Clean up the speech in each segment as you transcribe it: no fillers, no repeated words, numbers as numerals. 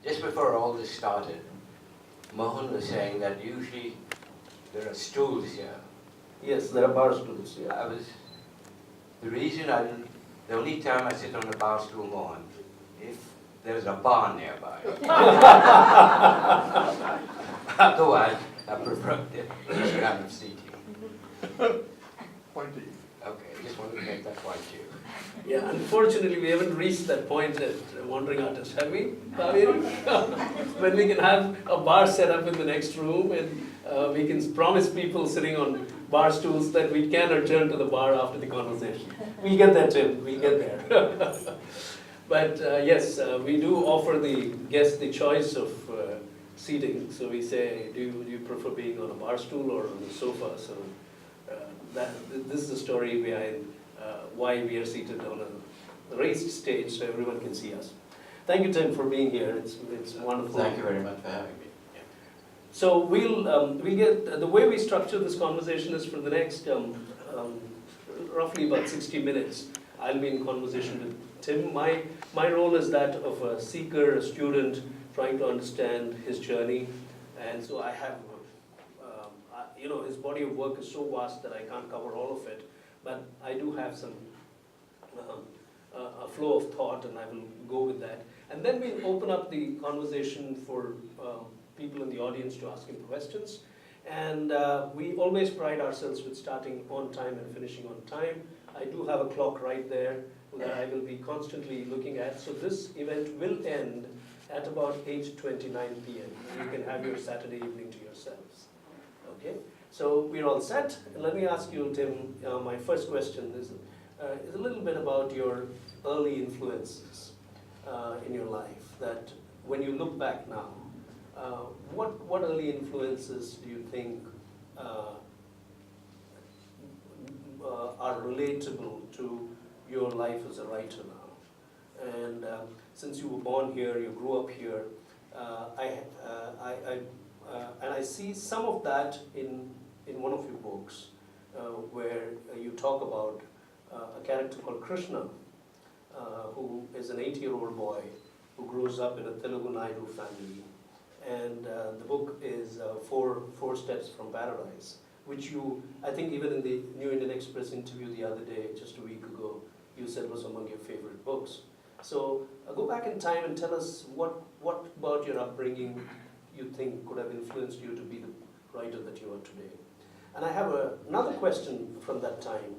just before all this started, Mohan was saying that usually there are stools here. Yes, there are bar stools, yeah. The only time I sit on a bar stool, Mohan, if there's a bar nearby. Otherwise, I prefer this kind of seating. Point to you. Okay, just wanted to make that point too. Yeah, unfortunately, we haven't reached that point at Wandering Artist, have we, Kaveri? When we can have a bar set up in the next room and we can promise people sitting on bar stools that we can return to the bar after the conversation. We'll get there, Tim, we'll get there. But yes, we do offer the guest the choice of seating. So we say, do you prefer being on a bar stool or on a sofa? So this is the story behind why we are seated on a raised stage so everyone can see us. Thank you, Tim, for being here. It's wonderful. Thank you very much for having me. Yeah. So we'll get, the way we structure this conversation is for the next roughly about 60 minutes. I'll be in conversation with Tim. My role is that of a seeker, a student, trying to understand his journey. And so I have, his body of work is so vast that I can't cover all of it. But I do have some a flow of thought, and I will go with that. And then we'll open up the conversation for people in the audience to ask him questions. And we always pride ourselves with starting on time and finishing on time. I do have a clock right there that I will be constantly looking at. So this event will end at about 8:29 p.m. You can have your Saturday evening to yourselves. Okay? So we're all set. Let me ask you, Tim, my first question is a little bit about your early influences in your life. That when you look back now, what early influences do you think are relatable to your life as a writer now? And since you were born here, you grew up here, and I see some of that in one of your books, where you talk about a character called Krishna, who is an 8-year-old boy who grows up in a Telugu Naidu family. And the book is Four Steps from Paradise, which you, I think even in the New Indian Express interview the other day, just a week ago, you said was among your favorite books. So go back in time and tell us what about your upbringing you think could have influenced you to be the writer that you are today. And I have another question from that time.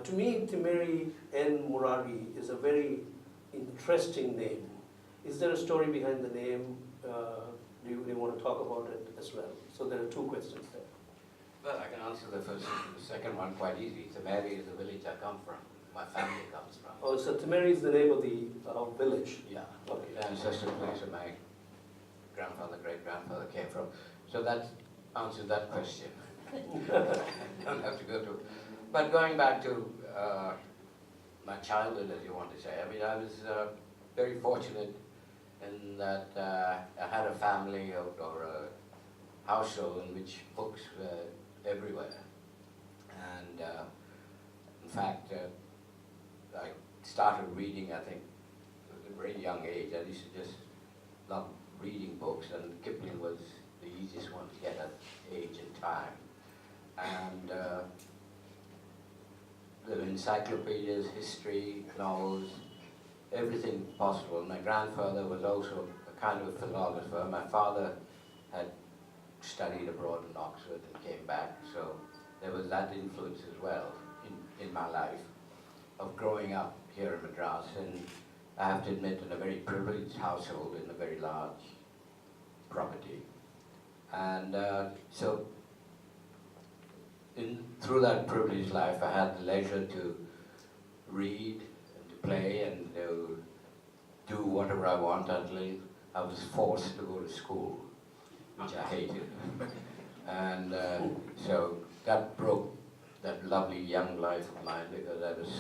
To me, Timeri and Murari is a very interesting name. Is there a story behind the name? Do you want to talk about it as well? So there are two questions there. Well, I can answer the second one quite easily. Timeri is the village I come from. My family comes from. Oh, so Timeri is the name of the village? Yeah. Okay. The ancestral place where my grandfather, great-grandfather came from. So that answers that question. Don't have to go to. But going back to my childhood, as you want to say, I mean, I was very fortunate in that I had a family or a household in which books were everywhere. And in fact, I started reading, I think, at a very young age. I used to just love reading books, and Kipling was the easiest one to get at age and time. And the encyclopedias, history, novels, everything possible. My grandfather was also a kind of a philosopher. My father had studied abroad in Oxford and came back, so there was that influence as well in my life of growing up here in Madras. And I have to admit, in a very privileged household in a very large property. And so through that privileged life, I had the leisure to read and to play and to do whatever I want until I was forced to go to school, which I hated. And so that broke that lovely young life of mine, because I was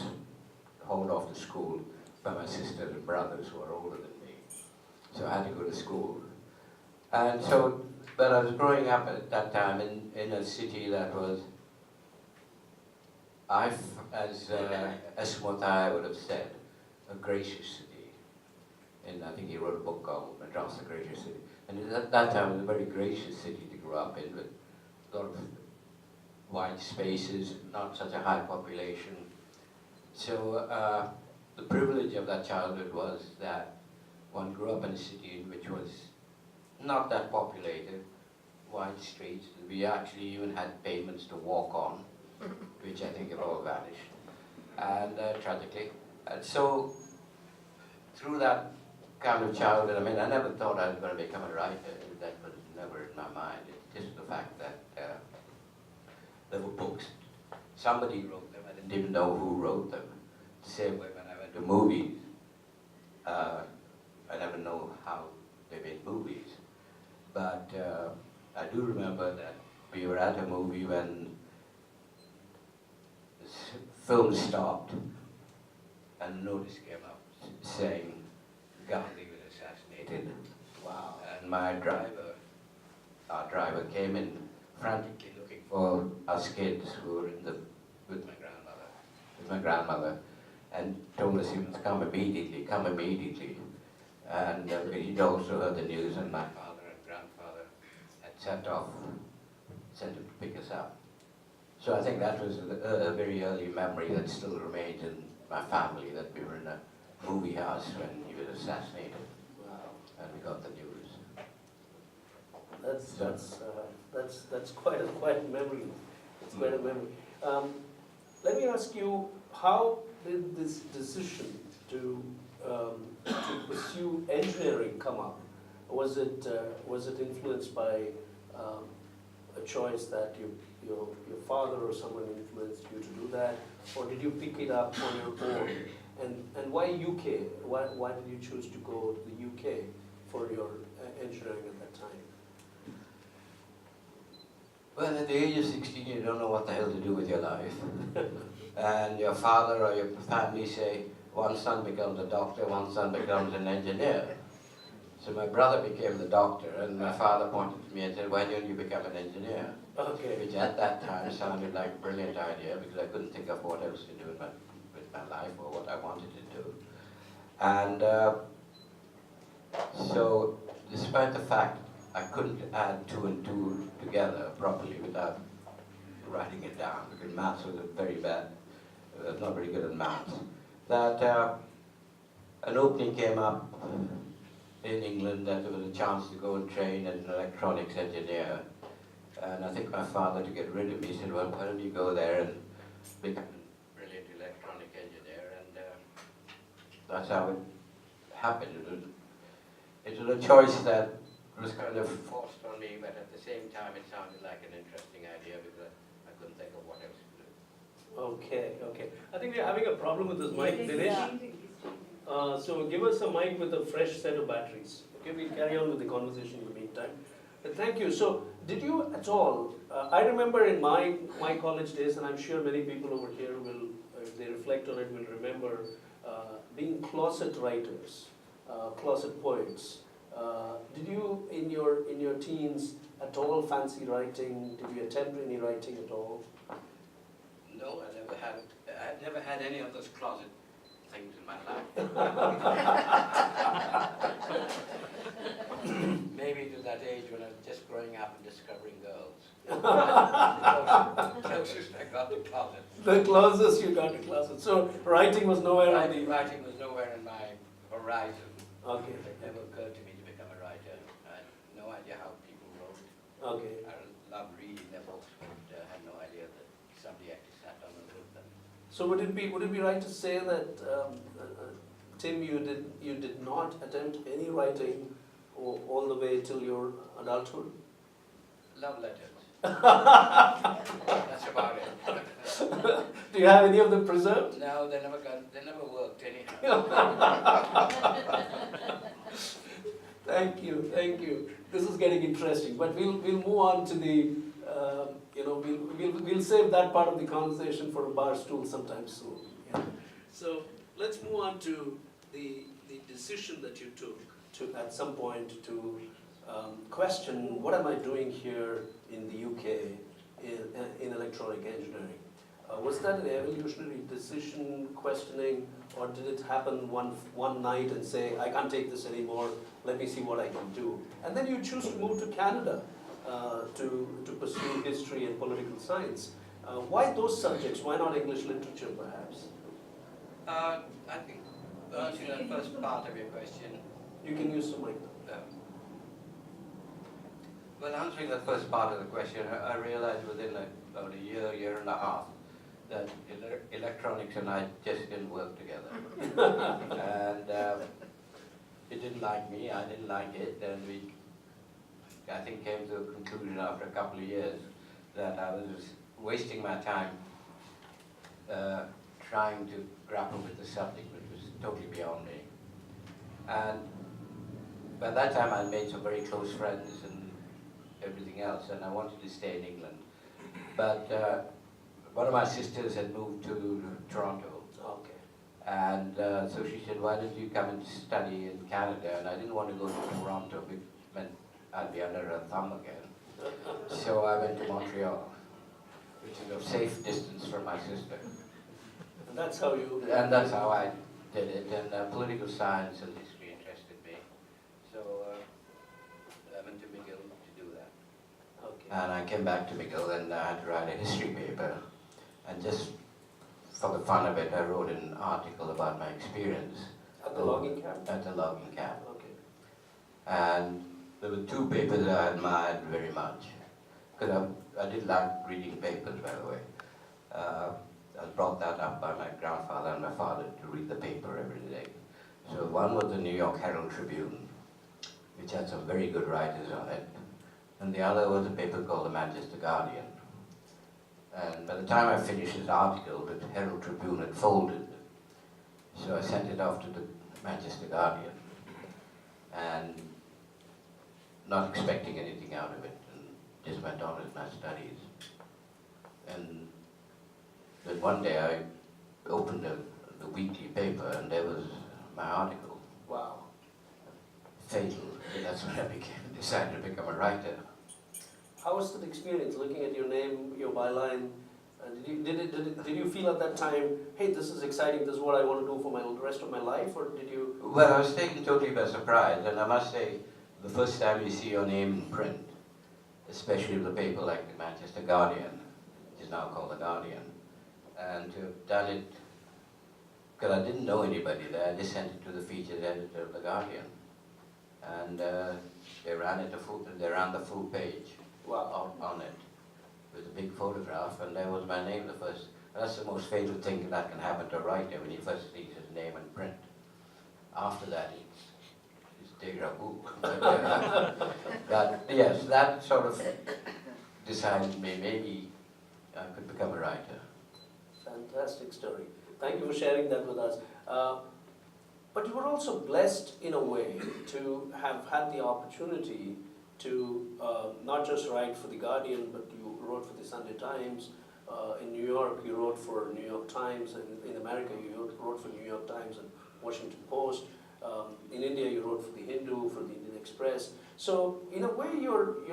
hauled off to school by my sisters and brothers who are older than me. So I had to go to school. And so, but I was growing up at that time in a city that was, as Motai would have said, a gracious city. And I think he wrote a book called Madras, the Greatest City. And at that time, it was a very gracious city to grow up in, with a lot of wide spaces, not such a high population. So the privilege of that childhood was that one grew up in a city which was not that populated, wide streets. We actually even had pavements to walk on, which I think have all vanished, and tragically. And so through that kind of childhood, I mean, I never thought I was going to become a writer. That was never in my mind. It's just the fact that there were books. Somebody wrote them. I didn't even know who wrote them. The same way when I went to movies, I never know how they made movies. But I do remember that we were at a movie when the film stopped and a notice came up saying Gandhi was assassinated. Wow. And our driver came in frantically looking for us kids who were with my grandmother, and told us he must come immediately. And he'd also heard the news, and my father and grandfather had sent him to pick us up. So I think that was a very early memory that still remains in my family, that we were in a movie house when he was assassinated. Wow. And we got the news. That's quite a memory. It's quite a memory. Let me ask you, how did this decision to pursue engineering come up? Was it influenced by a choice that your father or someone influenced you to do that, or did you pick it up on your own? And why UK? Why did you choose to go to the UK for your engineering at that time? Well, at the age of 16, you don't know what the hell to do with your life. And your father or your family say, one son becomes a doctor, one son becomes an engineer. So my brother became the doctor, and my father pointed to me and said, why don't you become an engineer? Okay. Which at that time sounded like a brilliant idea, because I couldn't think of what else to do with my life or what I wanted to do. And so, despite the fact I couldn't add 2 and 2 together properly without writing it down, because maths was very bad. I was not very good at maths. That an opening came up in England that there was a chance to go and train as an electronics engineer. And I think my father, to get rid of me, said, well, why don't you go there and become a brilliant electronic engineer? And that's how it happened. It was a choice that was kind of forced on me, but at the same time it sounded like an interesting idea because I couldn't think of what else to do. Okay. I think we're having a problem with this mic, Dinesh. So give us a mic with a fresh set of batteries. Okay, we'll carry on with the conversation in the meantime. But thank you. So did you at all, I remember in my college days, and I'm sure many people over here will, if they reflect on it, will remember being closet writers, closet poets. Did you, in your teens, at all fancy writing? Did you attempt any writing at all? No, I've never had any of those closet things in my life. Maybe to that age when I was just growing up and discovering girls. The closest I got to closet. The closest you got to closet. So writing was nowhere on the... Writing was nowhere in my horizon. Okay. It never occurred to me to become a writer. I had no idea how people wrote. Okay. I loved reading their books, but had no idea that somebody actually sat down and wrote them. So would it be right to say that, Tim, you did not attempt any writing all the way till your adulthood? Love letters. That's about it. Do you have any of them preserved? No, they never worked anyhow. Thank you. This is getting interesting, but we'll move on to the, we'll save that part of the conversation for a bar stool sometime soon. Yeah. So let's move on to the decision that you took to, at some point, to question what am I doing here in the UK in electronic engineering. Was that an evolutionary decision, questioning, or did it happen one night and say, I can't take this anymore, let me see what I can do? And then you choose to move to Canada to pursue history and political science. Why those subjects? Why not English literature, perhaps? I think answering the first part of your question. You can use the mic. Well, answering the first part of the question, I realized within about a year and a half, that electronics and I just didn't work together. And it didn't like me, I didn't like it, and we, I think, came to a conclusion after a couple of years that I was wasting my time trying to grapple with the subject, which was totally beyond me. And by that time I made some very close friends and everything else, and I wanted to stay in England. But one of my sisters had moved to Toronto. Okay. And so she said, why don't you come and study in Canada? And I didn't want to go to Toronto, which meant I'd be under her thumb again. So I went to Montreal, which is a safe distance from my sister. And that's how you... And that's how I did it. And political science and history interested me. So I went to McGill to do that. Okay. And I came back to McGill and I had to write a history paper. And just for the fun of it, I wrote an article about my experience. At the logging camp? At the logging camp. Okay. And there were two papers I admired very much. Because I did like reading papers, by the way. I was brought that up by my grandfather and my father to read the paper every day. So one was the New York Herald Tribune, which had some very good writers on it. And the other was a paper called the Manchester Guardian. And by the time I finished this article, the Herald Tribune had folded. So I sent it off to the Manchester Guardian, and not expecting anything out of it, and just went on with my studies. And then one day I opened the weekly paper, and there was my article. Wow. Fatal. And that's when I decided to become a writer. How was that experience, looking at your name, your byline? Did you feel at that time, hey, this is exciting, this is what I want to do for the rest of my life, or did you? Well, I was taken totally by surprise, and I must say, the first time you see your name in print, especially with a paper like the Manchester Guardian, which is now called the Guardian, and to have done it, because I didn't know anybody there, I just sent it to the featured editor of the Guardian, and they ran the full page. Wow. On it, with a big photograph, and there was my name the first. That's the most fatal thing that can happen to a writer when he first sees his name in print. After that, it's Daayraa. But yes, that sort of decided me, maybe I could become a writer. Fantastic story. Thank you for sharing that with us. But you were also blessed in a way to have had the opportunity to not just write for The Guardian, but you wrote for the Sunday Times. In New York, you wrote for New York Times, and in America, you wrote for New York Times and Washington Post. In India, you wrote for The Hindu, for the Indian Express. So, in a way, your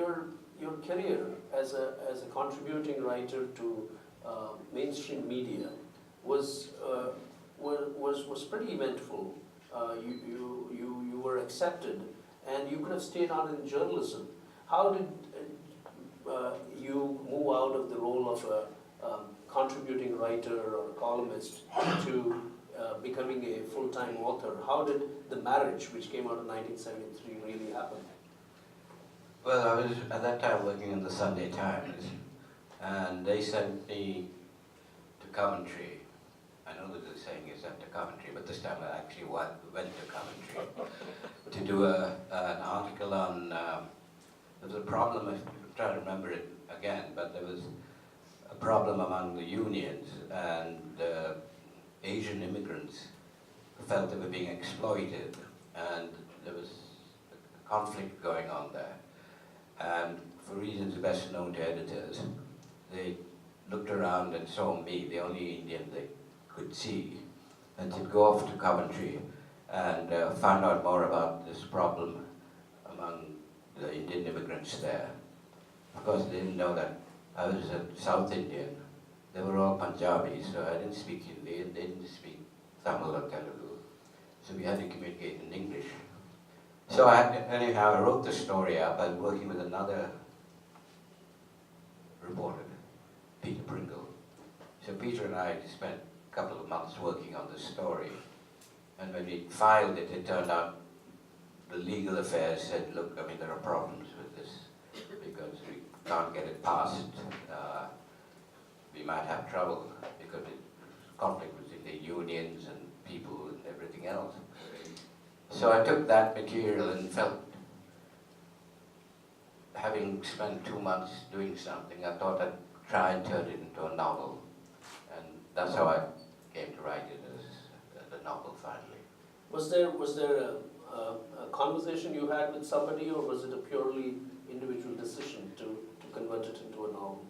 career as a contributing writer to mainstream media was pretty eventful. You were accepted, and you could have stayed on in journalism. How did you move out of the role of a contributing writer or a columnist to becoming a full-time author? How did the marriage, which came out in 1973, really happen? Well, I was at that time working in the Sunday Times, and they sent me to Coventry. I know that the saying is sent to Coventry, but this time I actually went to Coventry to do an article on, there was a problem, I'm trying to remember it again, but there was a problem among the unions, and Asian immigrants felt they were being exploited, and there was a conflict going on there. And for reasons best known to editors, they looked around and saw me, the only Indian they could see, and said, go off to Coventry and find out more about this problem among the Indian immigrants there. Of course, they didn't know that I was a South Indian, they were all Punjabi, so I didn't speak Hindi and they didn't speak Tamil or Telugu. So we had to communicate in English. So anyhow, I wrote the story up. I was working with another reporter, Peter Pringle. So Peter and I spent a couple of months working on the story. And when we filed it, it turned out the legal affairs said, look, I mean, there are problems with this because we can't get it passed. We might have trouble because it's conflict between the unions and people and everything else. So I took that material and felt, having spent 2 months doing something, I thought I'd try and turn it into a novel. And that's how I came to write it as a novel finally. Was there a conversation you had with somebody, or was it a purely individual decision to convert it into a novel?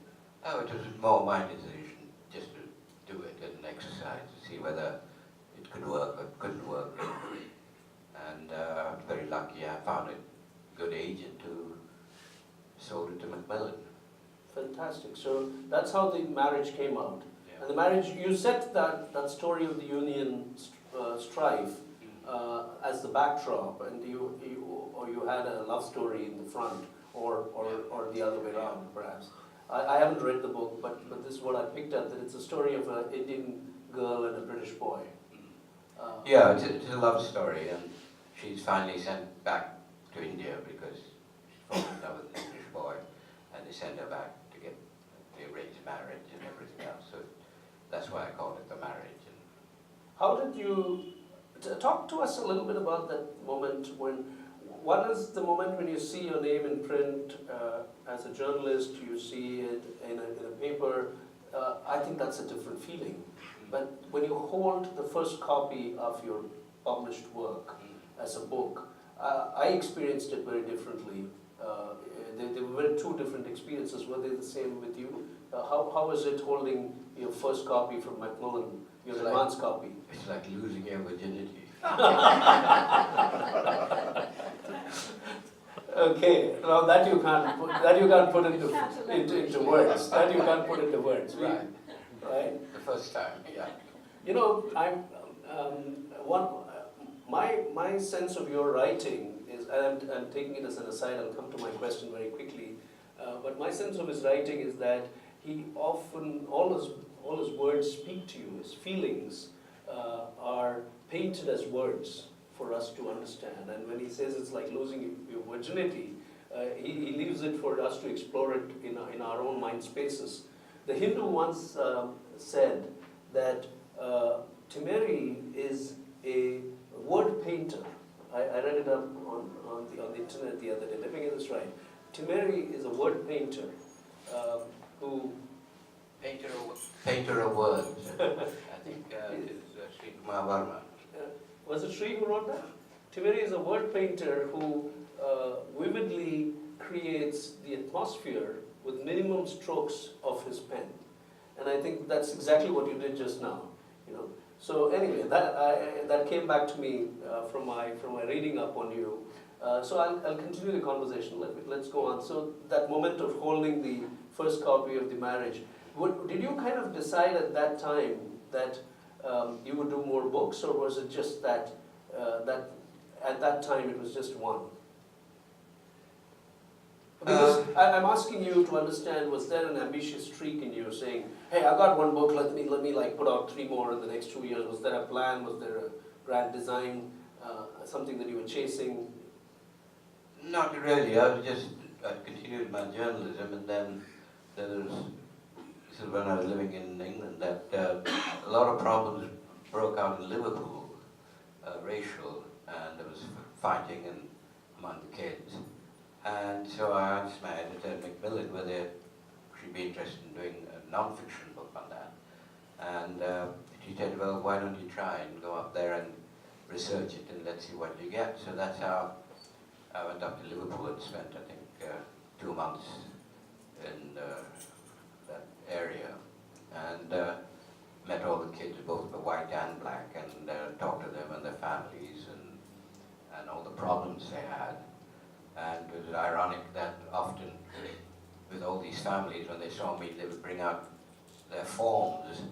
Oh, it was more my decision, just to do it as an exercise, to see whether it could work or it couldn't work. And I was very lucky. I found a good agent who sold it to Macmillan. Fantastic. So that's how the marriage came out. Yeah. And the marriage, you set that story of the union strife as the backdrop, and you had a love story in the front, or the other way around, perhaps. I haven't read the book, but this is what I picked up, that it's a story of an Indian girl and a British boy. Yeah, it's a love story, and she's finally sent back to India because she's fallen in love with an English boy, and they send her back to get the arranged marriage and everything else. So that's why I called it The Marriage. And how did you talk to us a little bit about that moment when? What is the moment when you see your name in print as a journalist? You see it in a paper. I think that's a different feeling. But when you hold the first copy of your published work as a book, I experienced it very differently. They were two different experiences. Were they the same with you? How was it holding your first copy from Macmillan, your advance copy? it's like losing your virginity. Okay, now that you can't put into words. That you can't put into words, Right. Right. The first time, yeah. You know, my sense of your writing is, and I'm taking it as an aside. I'll come to my question very quickly. But my sense of his writing is that he often all his words speak to you. His feelings are painted as words for us to understand. And when he says it's like losing your virginity, he leaves it for us to explore it in our own mind spaces. The Hindu once said that Timeri is a word painter. I read it up on the internet the other day. Let me get this right. Timeri is a word painter who... Painter of words. I think it's Sri Kumar Varma. Was it Sri who wrote that? Timeri is a word painter who vividly creates the atmosphere with minimum strokes of his pen. And I think that's exactly what you did just now. You know. So anyway, that came back to me from my reading up on you. So I'll continue the conversation. Let's go on. So that moment of holding the first copy of The Marriage, did you kind of decide at that time that you would do more books, or was it just that at that time it was just one? Because I'm asking you to understand, was there an ambitious streak in you saying, hey, I got one book, let me like put out 3 more in the next 2 years? Was there a plan? Was there a grand design? Something that you were chasing? Not really. I continued my journalism, and then this is when I was living in England, that a lot of problems broke out in Liverpool, racial, and there was fighting among the kids. And so I asked my editor, Macmillan, whether she'd be interested in doing a non-fiction book on that. And she said, well, why don't you try and go up there and research it and let's see what you get. So that's how I went up to Liverpool and spent, I think, 2 months in that area. And met all the kids, both the white and black, and talked to them and their families and all the problems they had. And it was ironic that often with all these families, when they saw me, they would bring out their forms,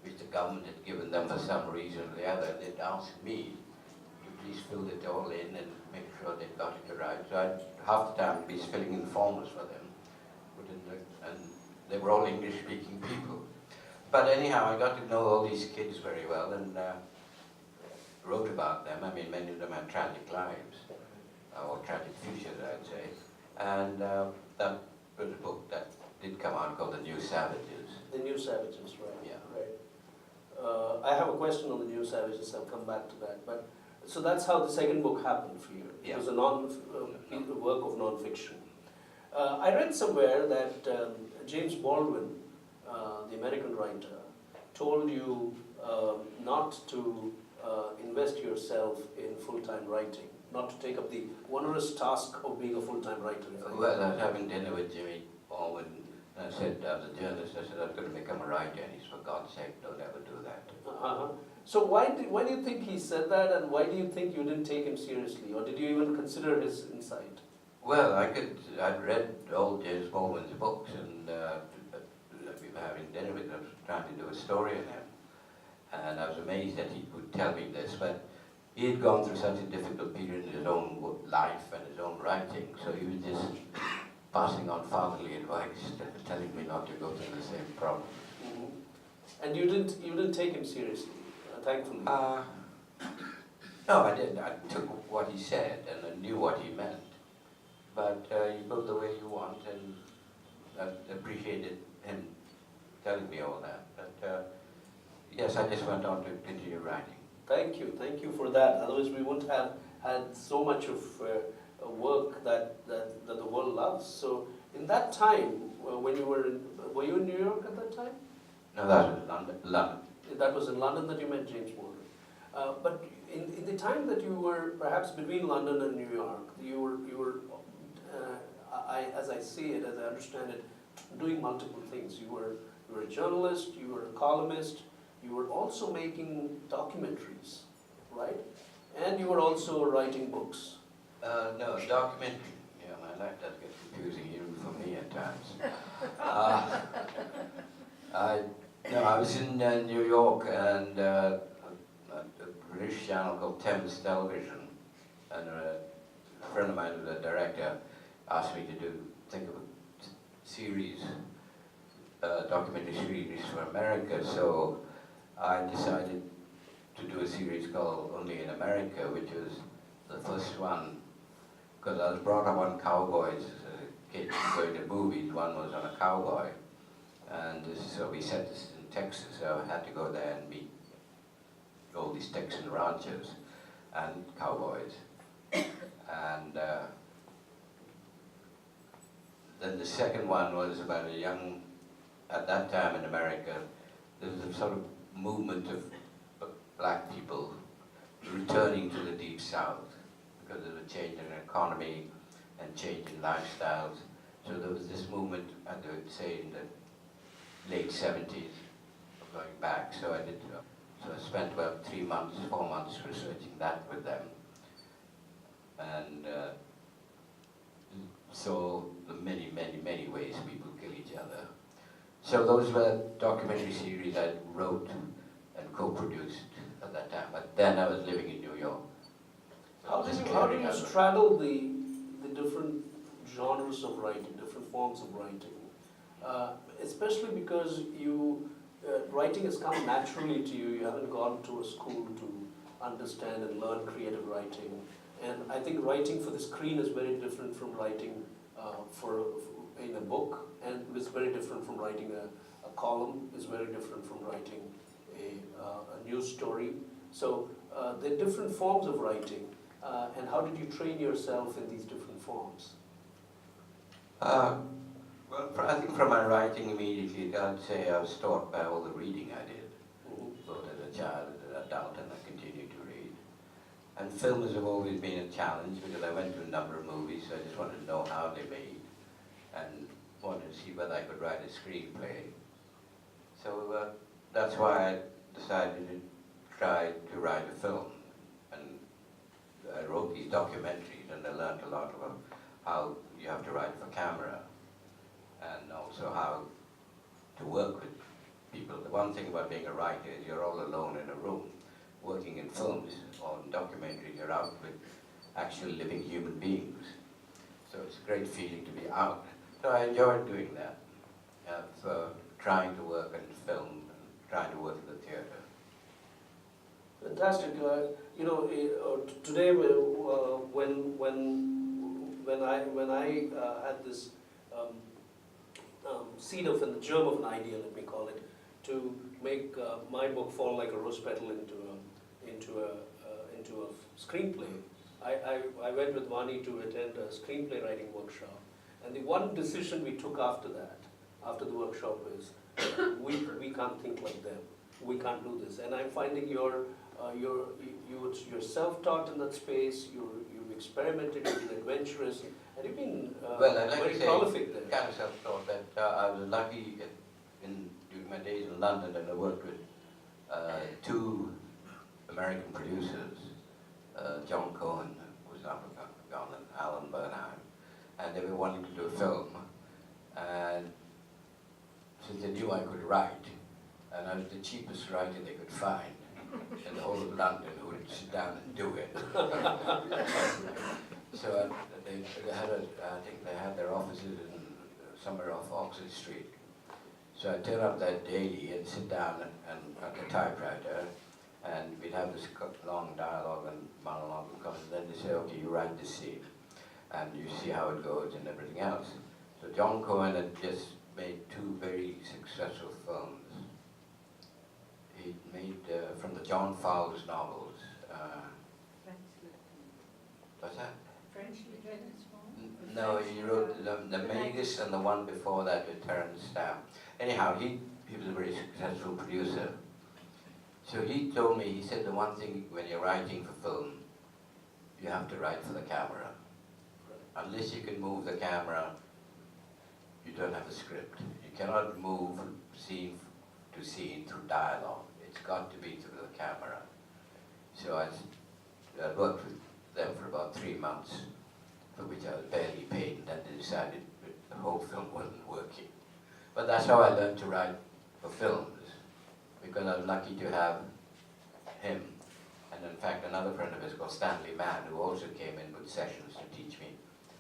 which the government had given them for some reason or the other. They'd ask me to please fill it all in and make sure they got it right. So I'd half the time be filling in forms for them. And they were all English-speaking people. But anyhow, I got to know all these kids very well and wrote about them. I mean, many of them had tragic lives, or tragic futures, I'd say. And that was a book that did come out called The New Savages. The New Savages, right? Yeah. Right. I have a question on The New Savages. I'll come back to that. But so that's how the second book happened for you. Yeah. It was a work of non-fiction. I read somewhere that James Baldwin, the American writer, told you not to invest yourself in full-time writing, not to take up the onerous task of being a full-time writer. Well, I was having dinner with Jimmy Baldwin, and I said, as a journalist, I said, I was going to become a writer, and he said, for God's sake, don't ever do that. So why do you think he said that, and why do you think you didn't take him seriously, or did you even consider his insight? Well, I'd read all James Baldwin's books, and we were having dinner with him, trying to do a story on him. And I was amazed that he would tell me this, but he had gone through such a difficult period in his own life and his own writing, so he was just passing on fatherly advice, telling me not to go through the same problem. Mm-hmm. And you didn't take him seriously, thankfully. No, I didn't. I took what he said and I knew what he meant. But you go the way you want, and I appreciated him telling me all that. But yes, I just went on to continue writing. Thank you for that. Otherwise, we wouldn't have had so much of work that the world loves. So, in that time, when you were you in New York at that time? No, that was London. That was in London that you met James Baldwin. But in the time that you were perhaps between London and New York, you were as I see it, as I understand it, doing multiple things. You were a journalist, you were a columnist, you were also making documentaries, right? And you were also writing books. No, documentary. Yeah, my life does get confusing even for me at times. I was in New York, and a British channel called Thames Television, and a friend of mine, the director, asked me to think of a series, documentary series for America. So I decided to do a series called Only in America, which was the first one, because I was brought up on cowboys as a kid, going to movies. One was on a cowboy, and so we set this in Texas, so I had to go there and meet all these Texan ranchers and cowboys. And then the second one was about a young, at that time in America, there was a sort of movement of black people returning to the Deep South because of the change in economy and change in lifestyles. So there was this movement, I would say, in the late 70s of going back. So I spent about 4 months researching that with them. And saw the many ways people kill each other. So those were documentary series I wrote and co-produced at that time. But then I was living in New York. How do you straddle the different genres of writing, different forms of writing? Especially because writing has come naturally to you. You haven't gone to a school to understand and learn creative writing. And I think writing for the screen is very different from writing in a book, and it's very different from writing a column, is very different from writing a news story. So there are different forms of writing, and how did you train yourself in these different forms? Well, I think from my writing immediately, I'd say I was taught by all the reading I did, both as a child, as an adult, and I continue to read. And films have always been a challenge because I went to a number of movies, so I just wanted to know how they made and wanted to see whether I could write a screenplay. So that's why I decided to try to write a film. And I wrote these documentaries, and I learned a lot about how you have to write for camera and also how to work with one thing about being a writer is you're all alone in a room, working in films or in documentaries. You're out with actual living human beings. So it's a great feeling to be out. So I enjoyed doing that. Trying to work in film, and trying to work in the theatre. Fantastic. Today when I had this seed of the germ of an idea, let me call it, to make my book fall like a rose petal into a screenplay. I went with Vani to attend a screenplay writing workshop, and the one decision we took after the workshop is we can't think like them. We can't do this. And I'm finding you're self-taught in that space. You've experimented. You've been adventurous, and you've been Well, I'd like very to say, prolific there. kind of self-taught that I was lucky during my days in London, and I worked with two American producers, John Cohen, who's now gone, and Alan Bernheim, and they were wanting to do a film. And since they knew I could write, and I was the cheapest writer they could find in the whole of London who would sit down and do it. So they had I think they had their offices somewhere off Oxford Street. So I'd turn up that daily and sit down and at the typewriter, and we'd have this long dialogue and monologue, and then they say, okay, you write this scene, and you see how it goes and everything else. So John Cohen had just made two very successful films. He made, from the John Fowles novels, what's that? French Lieutenant's Phone? No, he wrote the Magus and the one before that with Terence Stamp. Anyhow, he was a very successful producer. So he told me, he said the one thing when you're writing for film, you have to write for the camera. Unless you can move the camera, you don't have a script. You cannot move scene to scene through dialogue. It's got to be through the camera. So I worked with them for about 3 months, for which I was barely paid, and then they decided the whole film wasn't working. But that's how I learned to write for films, because I was lucky to have him, and in fact another friend of his called Stanley Mann, who also came in with sessions to teach me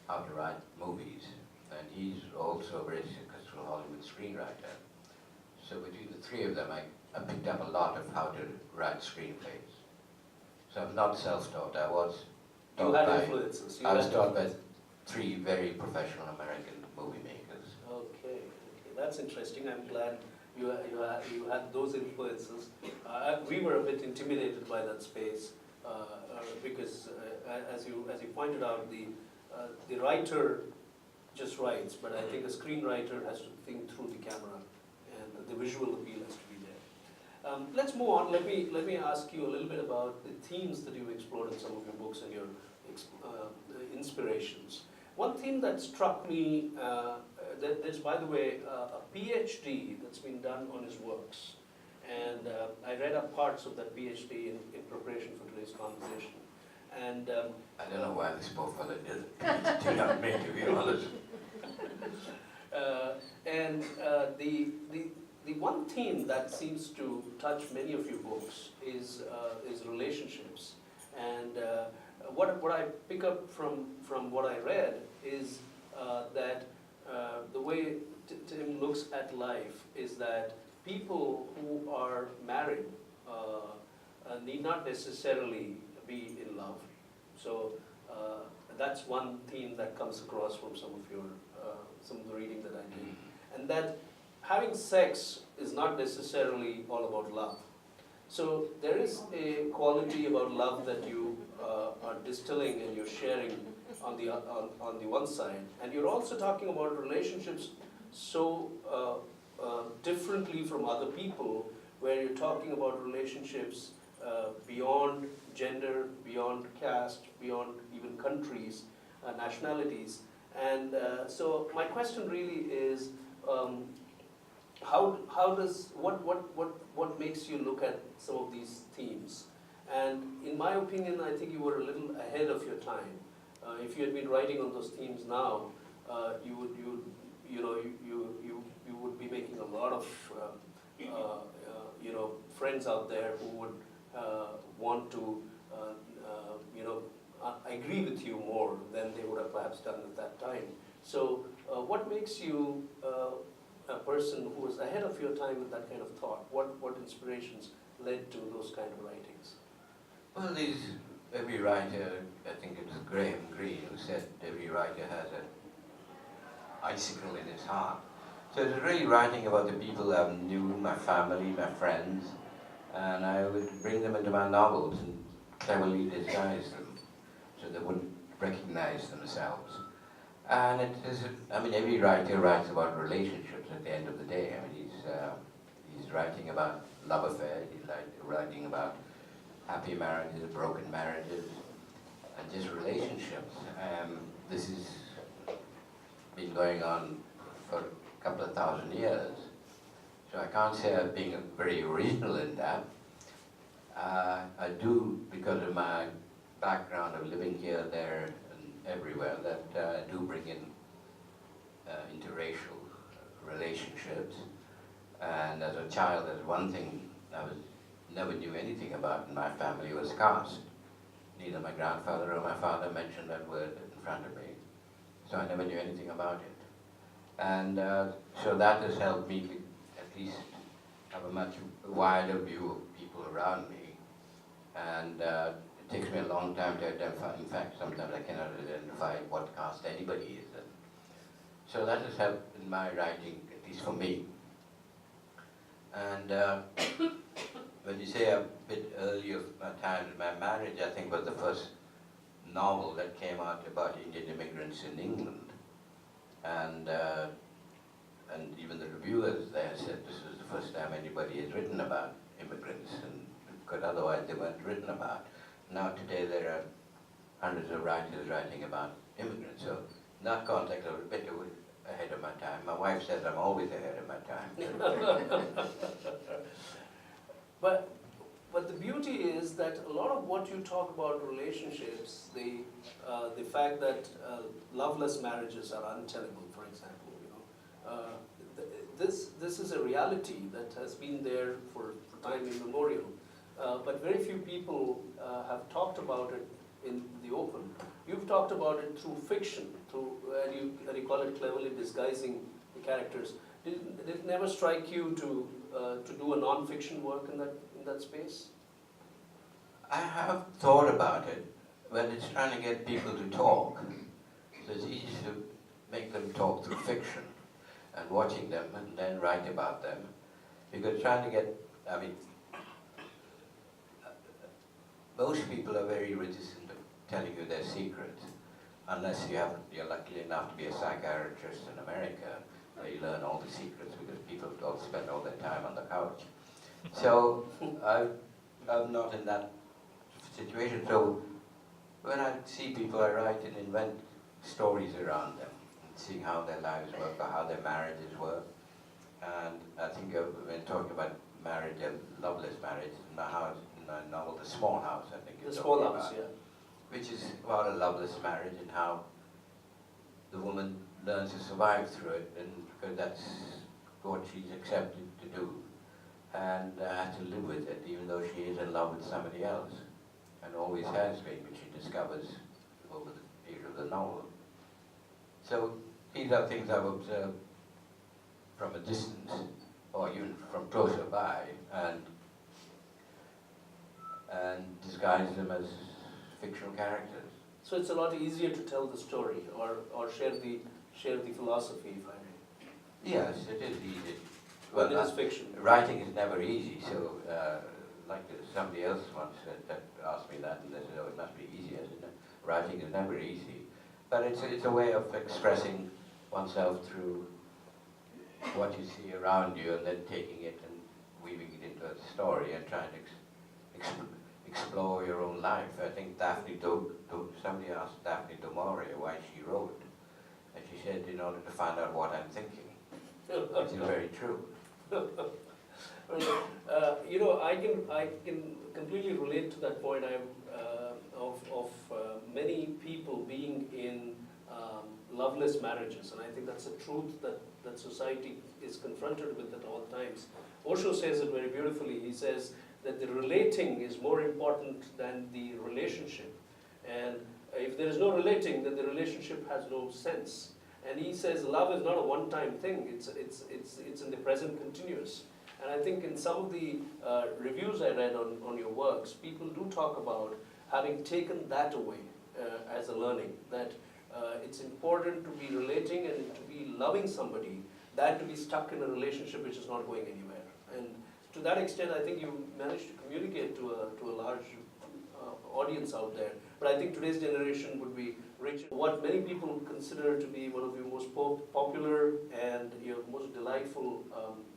how to write movies. And he's also a very successful Hollywood screenwriter. So between the three of them, I picked up a lot of how to write screenplays. So I'm not self-taught. I was taught I was taught by three very professional American movie makers. Okay, that's interesting. I'm glad you had those influences. We were a bit intimidated by that space because, as you pointed out, the writer just writes, but I think a screenwriter has to think through the camera, and the visual appeal has to be there. Let's move on. Let me ask you a little bit about the themes that you've explored in some of your books and your inspirations. One theme that struck me, there's, by the way, a PhD that's been done on his works, and I read up parts of that PhD in preparation for today's conversation. And I don't know why this poor fellow did it. Too young me, to be honest. The one theme that seems to touch many of your books is relationships. And what I pick up from what I read is that the way Tim looks at life is that people who are married need not necessarily be in love. So that's one theme that comes across from some of the reading that I did, and that having sex is not necessarily all about love. So there is a quality about love that you are distilling and you're sharing on the one side, and you're also talking about relationships so differently from other people, where you're talking about relationships beyond gender, beyond caste, beyond even countries, nationalities. And so my question really is, what makes you look at some of these themes? And in my opinion, I think you were a little ahead of your time. If you had been writing on those themes now, you would be making a lot of friends out there who would want to, agree with you more than they would have perhaps done at that time. So, what makes you a person who was ahead of your time with that kind of thought? What inspirations led to those kind of writings? Well, every writer, I think it was Graham Greene who said every writer has an icicle in his heart. So it was really writing about the people I knew, my family, my friends, and I would bring them into my novels and cleverly disguise them so they wouldn't recognize themselves. And every writer writes about relationships at the end of the day. He's writing about love affairs, he's writing about happy marriages, broken marriages, and just relationships. This has been going on for a couple of thousand years. So I can't say I'm being very original in that. I do, because of my background of living here, there, and everywhere, that I do bring in interracial relationships. And as a child, there's one thing I never knew anything about in my family was caste. Neither my grandfather or my father mentioned that word in front of me. So I never knew anything about it. And so that has helped me to at least have a much wider view of people around me. And it takes me a long time to identify. In fact, sometimes I cannot identify what caste anybody is in. So that has helped in my writing, at least for me. And when you say a bit early of my time, my marriage, I think, was the first novel that came out about Indian immigrants in England. And even the reviewers there said this was the first time anybody has written about immigrants, and because otherwise they weren't written about. Now today there are hundreds of writers writing about immigrants. So in that context, I was a bit ahead of my time. My wife says I'm always ahead of my time. But the beauty is that a lot of what you talk about relationships, the fact that loveless marriages are untenable, for example, this is a reality that has been there for time immemorial. But very few people have talked about it in the open. You've talked about it through fiction, and you call it cleverly disguising the characters. Did it never strike you to do a non-fiction work in that space? I have thought about it, but it's trying to get people to talk. So it's easy to make them talk through fiction and watching them and then write about them. Because trying to get, most people are very resistant to telling you their secrets, unless you're lucky enough to be a psychiatrist in America, where you learn all the secrets because people don't spend all their time on the couch. So I'm not in that situation. So when I see people, I write and invent stories around them, and seeing how their lives work or how their marriages work. And I think when talking about marriage, a loveless marriage, in my novel, The Small House, I think The Small House, about, yeah. which is about a loveless marriage and how the woman learns to survive through it, and because that's what she's accepted to do, and has to live with it, even though she is in love with somebody else, and always has been, which she discovers over the period of the novel. So these are things I've observed from a distance, or even from closer by, and disguise them as fictional characters. So it's a lot easier to tell the story or share the philosophy, if I may. Yes, it is easy. Well, it is fiction. Writing is never easy, so like somebody else once asked me that, and they said, oh, it must be easy. I said, no, writing is never easy. But it's a way of expressing oneself through what you see around you, and then taking it and weaving it into a story and trying to explore your own life. I think somebody asked Daphne du Maurier why she wrote, and she said, in order to find out what I'm thinking, which is very true. I can completely relate to that point. Of many people being in loveless marriages, and I think that's a truth that society is confronted with at all times. Osho says it very beautifully. He says that the relating is more important than the relationship. And if there is no relating, then the relationship has no sense. And he says love is not a one-time thing, it's in the present continuous. And I think in some of the reviews I read on your works, people do talk about having taken that away as a learning, that it's important to be relating and to be loving somebody, than to be stuck in a relationship which is not going anywhere. And to that extent, I think you managed to communicate to a large audience out there. But I think today's generation would be rich in what many people consider to be one of your most popular and your most delightful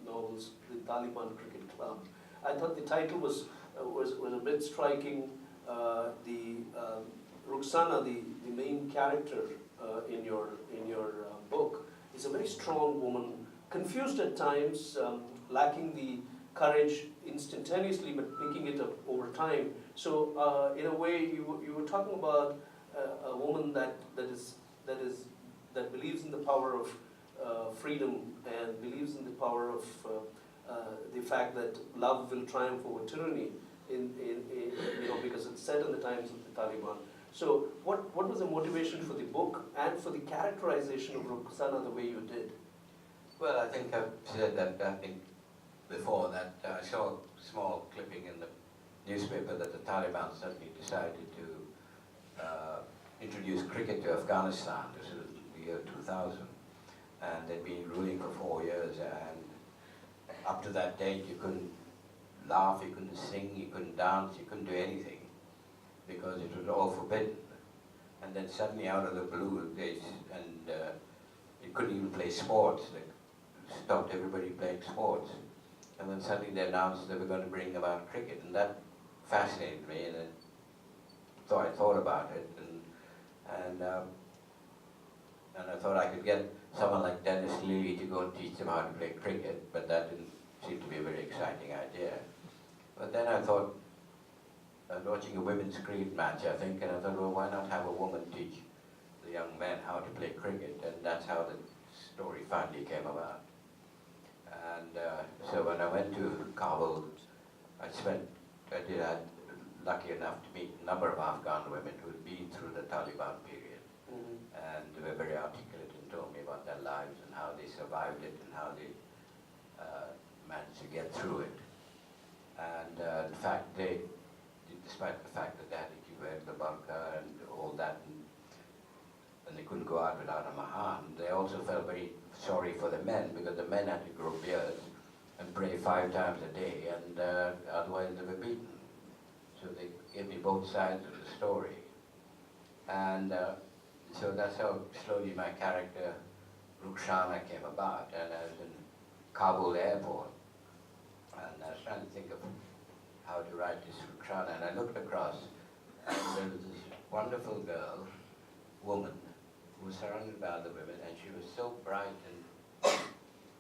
novels, the Taliban Cricket Club. I thought the title was a bit striking. Rukhsana, the main character in your book, is a very strong woman, confused at times, lacking the courage instantaneously, but picking it up over time. So, in a way, you were talking about a woman that believes in the power of freedom and believes in the power of the fact that love will triumph over tyranny. Because it's set in the times of the Taliban. So, what was the motivation for the book and for the characterization of Rukhsana the way you did? Well, I think I've said that, before, that I saw a small clipping in the newspaper that the Taliban suddenly decided to introduce cricket to Afghanistan. This was the year 2000. And they'd been ruling for 4 years, and up to that date you couldn't laugh, you couldn't sing, you couldn't dance, you couldn't do anything, because it was all forbidden. And then suddenly out of the blue, you couldn't even play sports. They stopped everybody playing sports. And then suddenly they announced they were going to bring about cricket, and that fascinated me, and so I thought about it, and I thought I could get someone like Dennis Leary to go and teach them how to play cricket, but that didn't seem to be a very exciting idea. But then I thought, I was watching a women's cricket match, I think, and I thought, well, why not have a woman teach the young men how to play cricket? And that's how the story finally came about. And so when I went to Kabul, I had lucky enough to meet a number of Afghan women who had been through the Taliban period. Mm-hmm. And they were very articulate and told me about their lives and how they survived it and how they managed to get through it. And in fact, despite the fact that they had to keep wearing the burqa and all that, and they couldn't go out without a mahan, they also felt very sorry for the men, because the men had to grow beards and pray 5 times a day, and otherwise they were beaten. So they gave me both sides of the story. And so that's how slowly my character, Rukhsana, came about. And I was in Kabul airport, and I was trying to think of how to write this Rukhsana, and I looked across, and there was this wonderful girl, woman, who was surrounded by other women, and she was so bright and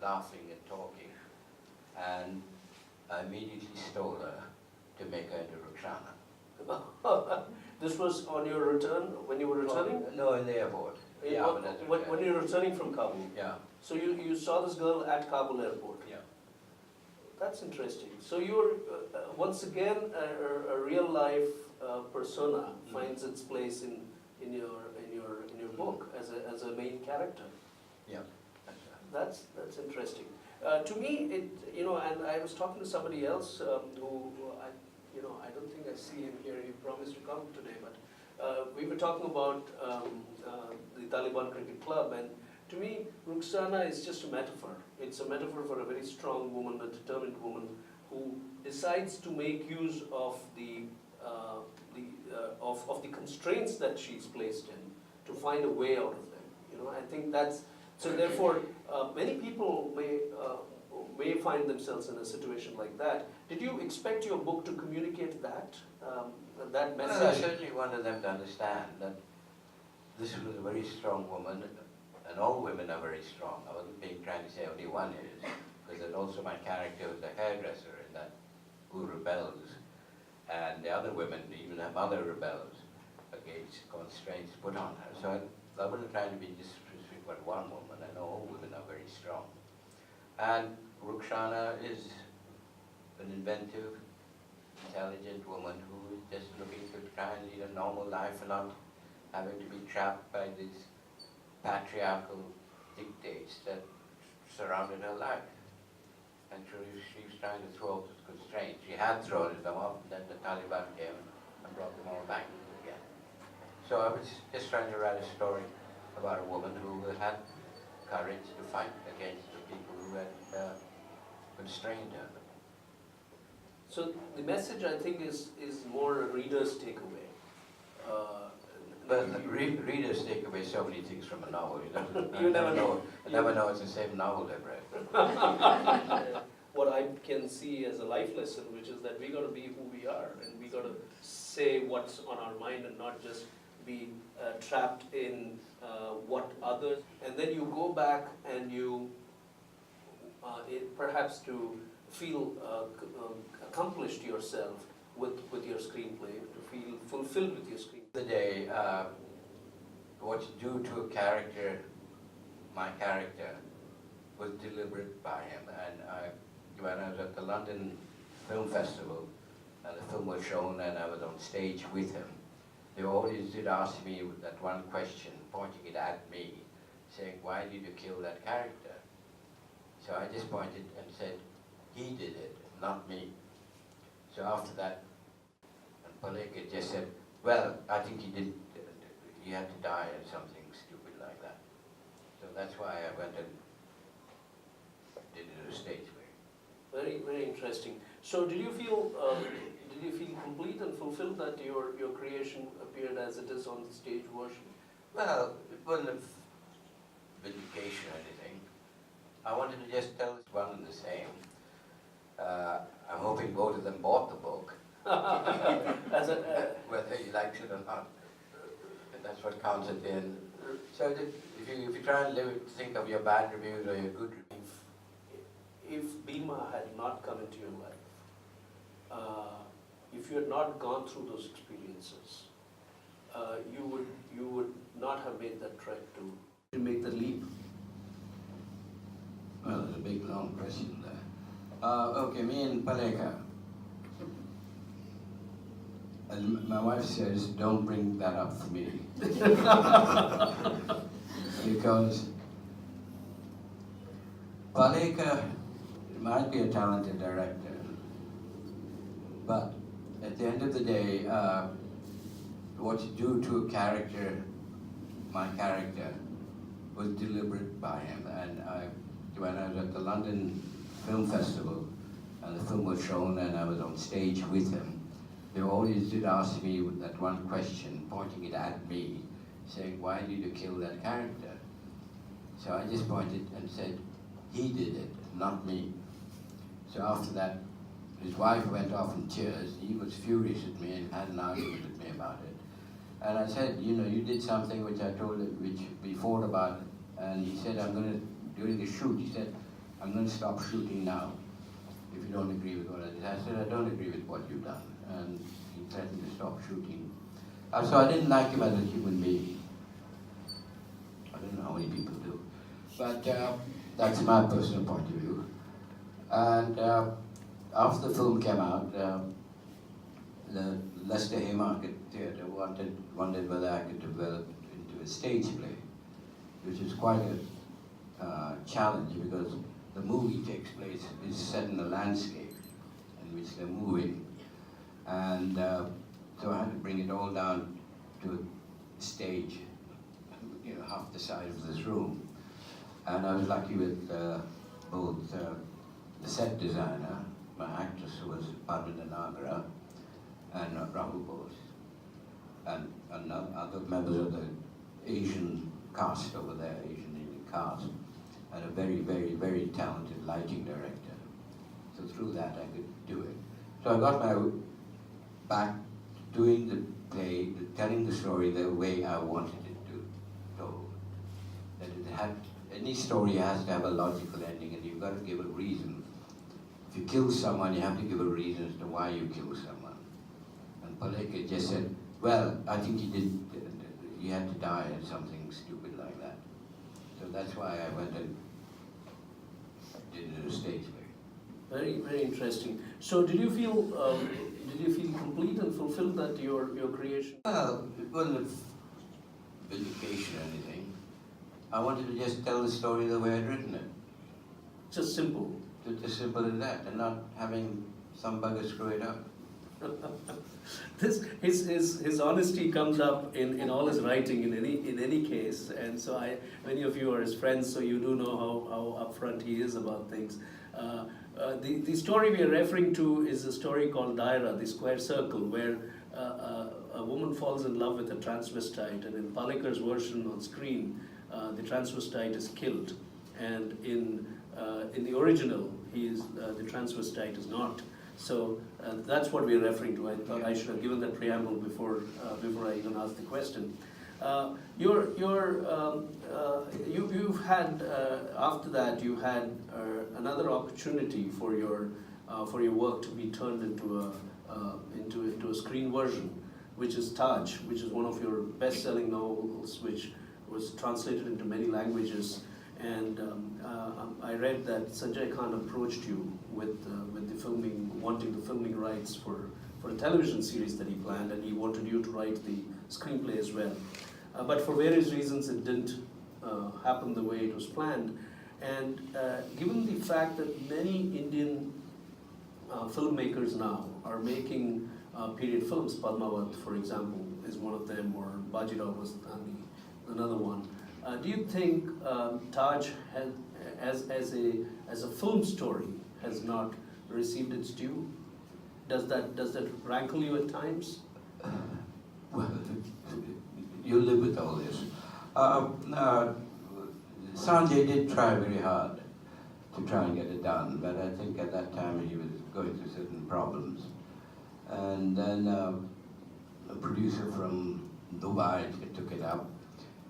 laughing and talking, and I immediately stole her to make her into Rukhsana. This was on your return, when you were returning? No, in the airport. Yeah, when you were returning from Kabul? Yeah. So you saw this girl at Kabul airport? Yeah. That's interesting. So you were, once again, a real life persona finds its place in your book as a main character. Yeah. That's interesting. To me, and I was talking to somebody else who I don't think I see him here. He promised to come today, but we were talking about the Taliban Cricket Club, and to me, Rukhsana is just a metaphor. It's a metaphor for a very strong woman, a determined woman, who decides to make use of the constraints that she's placed in to find a way out of them. I think that's so. Therefore, many people may find themselves in a situation like that. Did you expect your book to communicate that message? Well, I certainly wanted them to understand that this was a very strong woman, and all women are very strong. I wasn't trying to say only one is, because there's also my character was a hairdresser in that, who rebels, and the other women even have other rebels against constraints put on her. So I wasn't trying to be just specific about one woman. I know all women are very strong. And Rukhsana is an inventive, intelligent woman who is just looking to try and lead a normal life and not having to be trapped by these patriarchal dictates that surrounded her life. And she was trying to throw off those constraints. She had thrown them off, and then the Taliban came and brought them all back again. So I was just trying to write a story about a woman who had courage to fight against the people who had constrained her. So the message, I think, is more a reader's takeaway. But readers take away so many things from a novel. You never know. I never know it's the same novel they've read. What I can see as a life lesson, which is that we got to be who we are, and we got to say what's on our mind and not just be trapped in what others. And then you go back and you, perhaps to feel accomplished yourself with your screenplay, to feel fulfilled with your screenplay. The day, what you do to a character, my character, was deliberate by him. And when I was at the London Film Festival, and the film was shown and I was on stage with him, the audience did ask me that one question, pointing it at me, saying, why did you kill that character? So I just pointed and said, he did it, not me. So after that, Paleka just said, well, I think he had to die or something stupid like that. So that's why I went and did it a stage play. Very, very interesting. So did you feel complete and fulfilled that your creation appeared as it is on the stage version? Well, it wasn't a vindication or anything. I wanted to just tell it's one and the same. I'm hoping both of them bought the book. Whether he likes it or not. And that's what counts at the end. So if you try and think of your bad reviews or your good reviews. If Bhima had not come into your life, if you had not gone through those experiences, you would not have made that trek to make the leap. Well, there's a big long question there. Okay, me and Paleka. And my wife says, don't bring that up for me. Because Paleka might be a talented director, but at the end of the day, what you do to a character, my character, was deliberate by him. And when I was at the London Film Festival, and the film was shown and I was on stage with him, the audience did ask me that one question, pointing it at me, saying, why did you kill that character? So I just pointed and said, he did it, not me. So after that, his wife went off in tears. He was furious at me and had an argument with me about it. And I said, you know, you did something which I told him, which we fought about, and he said, during the shoot, he said, I'm going to stop shooting now, if you don't agree with what I did. I said, I don't agree with what you've done. And he threatened to stop shooting. So I didn't like him as a human being. I don't know how many people do. But that's my personal point of view. And after the film came out, the Leicester Haymarket Theatre wondered whether I could develop it into a stage play, which is quite a challenge because the movie takes place, is set in a landscape in which they're moving. And so I had to bring it all down to a stage, you know, half the size of this room. And I was lucky with both the set designer, my actress who was Daayraa, and Rahul Bose, and other members of the Asian cast over there, Asian Indian cast, and a very, very, very talented lighting director. So through that I could do it. So I got my back doing the play, telling the story the way I wanted it to told. That it had, any story has to have a logical ending, and you've got to give a reason. If you kill someone, you have to give a reason as to why you kill someone. And Paleka just said, well, I think he had to die or something something stupid like that. So that's why I went and did it a stage play. Very, very interesting. So did you feel complete and fulfilled that your creation? Well, it wasn't a vindication or anything. I wanted to just tell the story the way I'd written it. Just simple. Just as simple as that, and not having some bugger screw it up. His honesty comes up in all his writing in any case, and so many of you are his friends, so you do know how upfront he is about things. The story we are referring to is a story called Daayraa, the square circle, where a woman falls in love with a transvestite, and in Palekar's version on screen, the transvestite is killed, and in the original, the transvestite is not. So that's what we're referring to. I thought I should have given that preamble before I even asked the question. You've had after that you had another opportunity for your work to be turned into a screen version, which is Taj, which is one of your best-selling novels, which was translated into many languages. And I read that Sanjay Khan approached you with the filming, wanting the filming rights for a television series that he planned, and he wanted you to write the screenplay as well. But for various reasons, it didn't happen the way it was planned. And given the fact that many Indian filmmakers now are making period films, Padmavat, for example, is one of them, or Bajirao was another one. Do you think Taj as a film story has not received its due? Does that rankle you at times? Well, you live with all this. Sanjay did try very hard to try and get it done, but I think at that time he was going through certain problems. And then a producer from Dubai took it up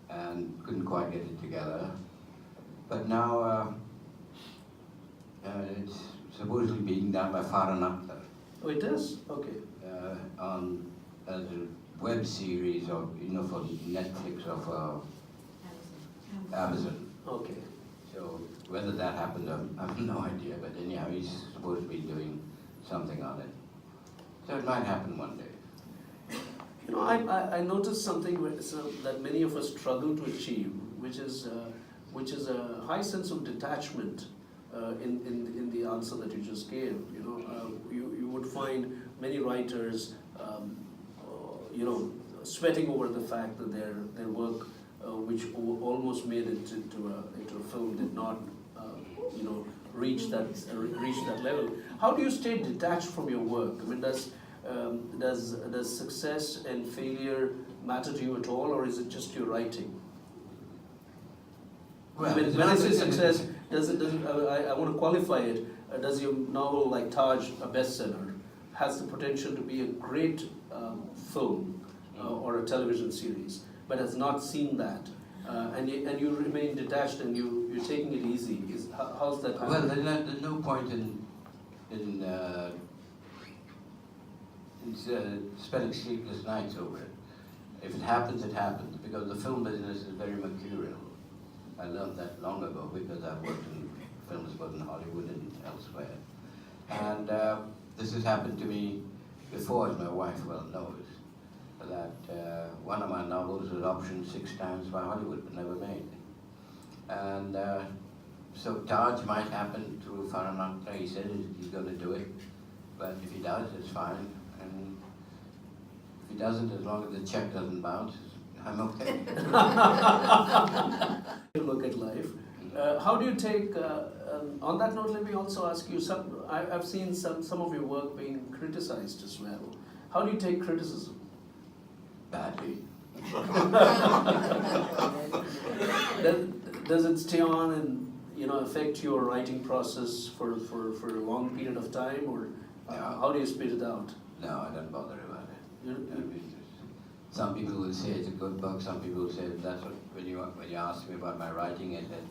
and couldn't quite get it together. But now it's supposedly being done by Farhan Akhtar. Oh, it is? Okay. On as a web series, or for Netflix or for Amazon. Okay. So whether that happened, I have no idea. But anyhow, he's supposed to be doing something on it. So it might happen one day. I noticed something that many of us struggle to achieve, which is a high sense of detachment in the answer that you just gave. You would find many writers, sweating over the fact that their work, which almost made it into a film, did not, reach that level. How do you stay detached from your work? I mean, does success and failure matter to you at all, or is it just your writing? Well, when I say success, I want to qualify it. Does your novel like Taj, a bestseller, has the potential to be a great film or a television series, but has not seen that, and you remain detached and you're taking it easy? How's that? Well, there's no point in spending sleepless nights over it. If it happens, it happens, because the film business is very mercurial. I learned that long ago because I've worked in films both in Hollywood and elsewhere. And this has happened to me before, as my wife well knows, that one of my novels was optioned 6 times by Hollywood but never made. And so Taj might happen through Farhan Akhtar. He said he's going to do it, but if he does, it's fine. And if he doesn't, as long as the check doesn't bounce, I'm okay. Look at life. How do you take? On that note, let me also ask you. I've seen some of your work being criticized as well. How do you take criticism? Badly. Does it stay on and affect your writing process for a long period of time, or how do you spit it out? No, I don't bother about it. Some people will say it's a good book. Some people will say that's what. When you ask me about my writing, I said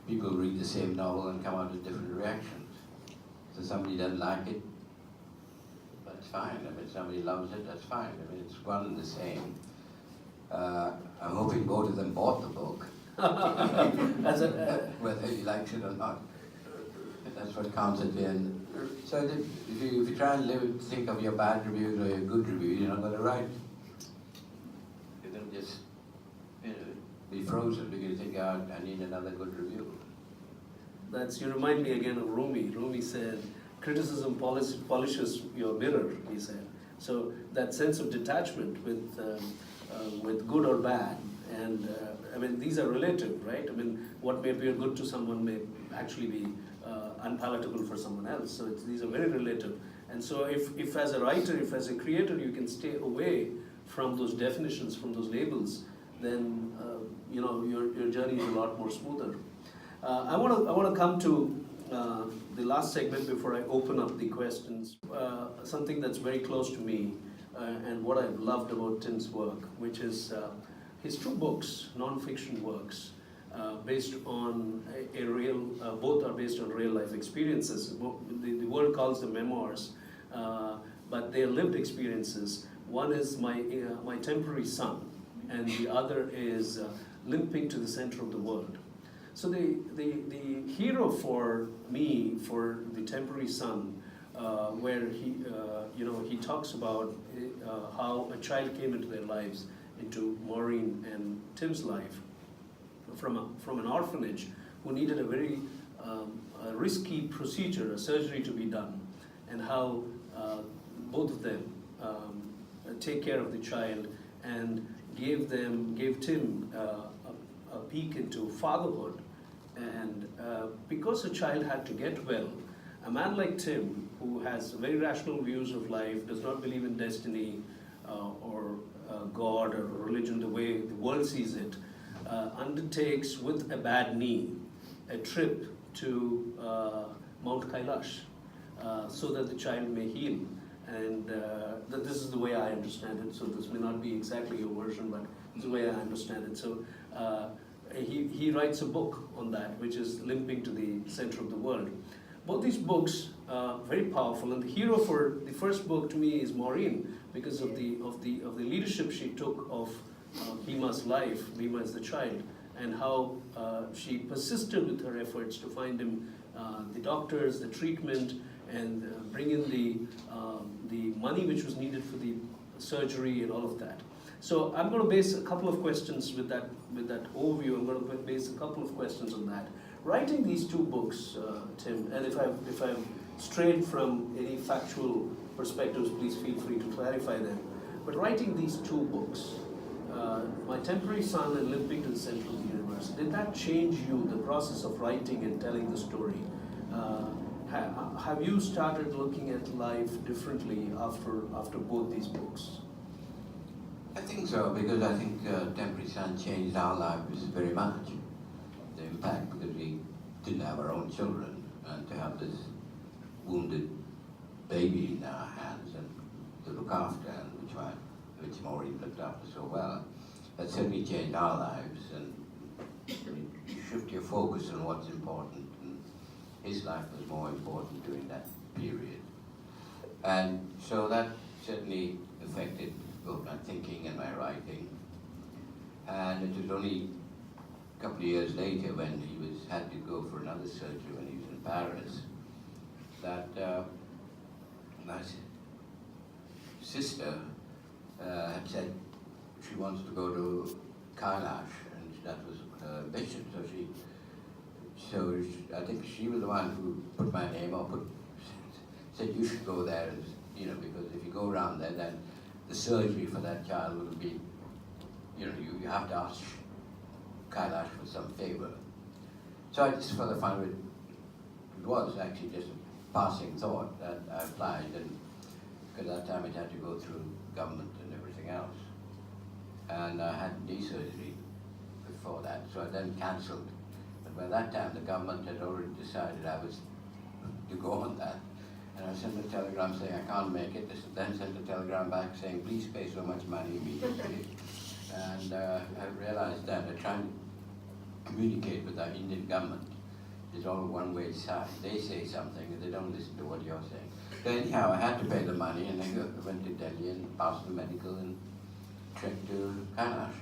people read the same novel and come out with different reactions. So somebody doesn't like it, that's fine. If somebody loves it, that's fine. I mean, it's one and the same. I'm hoping both of them bought the book, whether he likes it or not. That's what counts at the end. So that if you try and think of your bad reviews or your good reviews, you're not going to write. You're going to just be frozen because you think, oh, I need another good review. You remind me again of Rumi. Rumi said, criticism polishes your mirror, he said. So that sense of detachment with good or bad, and I mean, these are relative, right? I mean, what may appear good to someone may actually be unpalatable for someone else. So these are very relative. And so if as a writer, if as a creator, you can stay away from those definitions, from those labels, then your journey is a lot more smoother. I want to come to the last segment before I open up the questions. Something that's very close to me and what I've loved about Tim's work, which is his two books, non-fiction works, based on a real, both are based on real life experiences. The world calls them memoirs, but they're lived experiences. One is my temporary son, and the other is limping to the center of the world. So the hero for me, for the temporary son, where he talks about how a child came into their lives, into Maureen and Tim's life, from an orphanage who needed a very risky procedure, a surgery to be done, and how both of them take care of the child and gave Tim a peek into fatherhood. And because a child had to get well, a man like Tim, who has very rational views of life, does not believe in destiny or God or religion the way the world sees it, undertakes with a bad knee a trip to Mount Kailash so that the child may heal. And this is the way I understand it, so this may not be exactly your version, but this is the way I understand it. So he writes a book on that, which is Limping to the Center of the World. Both these books are very powerful, and the hero for the first book to me is Maureen, because of the leadership she took of Bhima's life, Bhima is the child, and how she persisted with her efforts to find him the doctors, the treatment, and bring in the money which was needed for the surgery and all of that. So I'm going to base a couple of questions with that overview. I'm going to base a couple of questions on that. Writing these two books, Tim, and if I've strayed from any factual perspectives, please feel free to clarify them. But writing these two books, My Temporary Son and Limping to the Center of the Universe, did that change you, the process of writing and telling the story? Have you started looking at life differently after both these books? I think so, because I think Temporary Son changed our lives very much. The impact, because we didn't have our own children, and to have this wounded baby in our hands and to look after, and which Maureen looked after so well, that certainly changed our lives, and you shift your focus on what's important, and his life was more important during that period. And so that certainly affected both my thinking and my writing. And it was only a couple of years later, when he had to go for another surgery when he was in Paris, that my sister had said she wants to go to Kailash, and that was her ambition. So I think she was the one who put my name up, said you should go there, and, because if you go around there, then the surgery for that child will be, you have to ask Kailash for some favor. So I just further found it was actually just a passing thought that I applied, and because at that time it had to go through government and everything else. And I had knee surgery before that, so I then cancelled. But by that time the government had already decided I was to go on that. And I sent a telegram saying I can't make it, then sent a telegram back saying please pay so much money immediately. And I realized that trying to communicate with our Indian government is all one way side. They say something and they don't listen to what you're saying. So anyhow, I had to pay the money, and then I went to Delhi and passed the medical and trek to Kailash.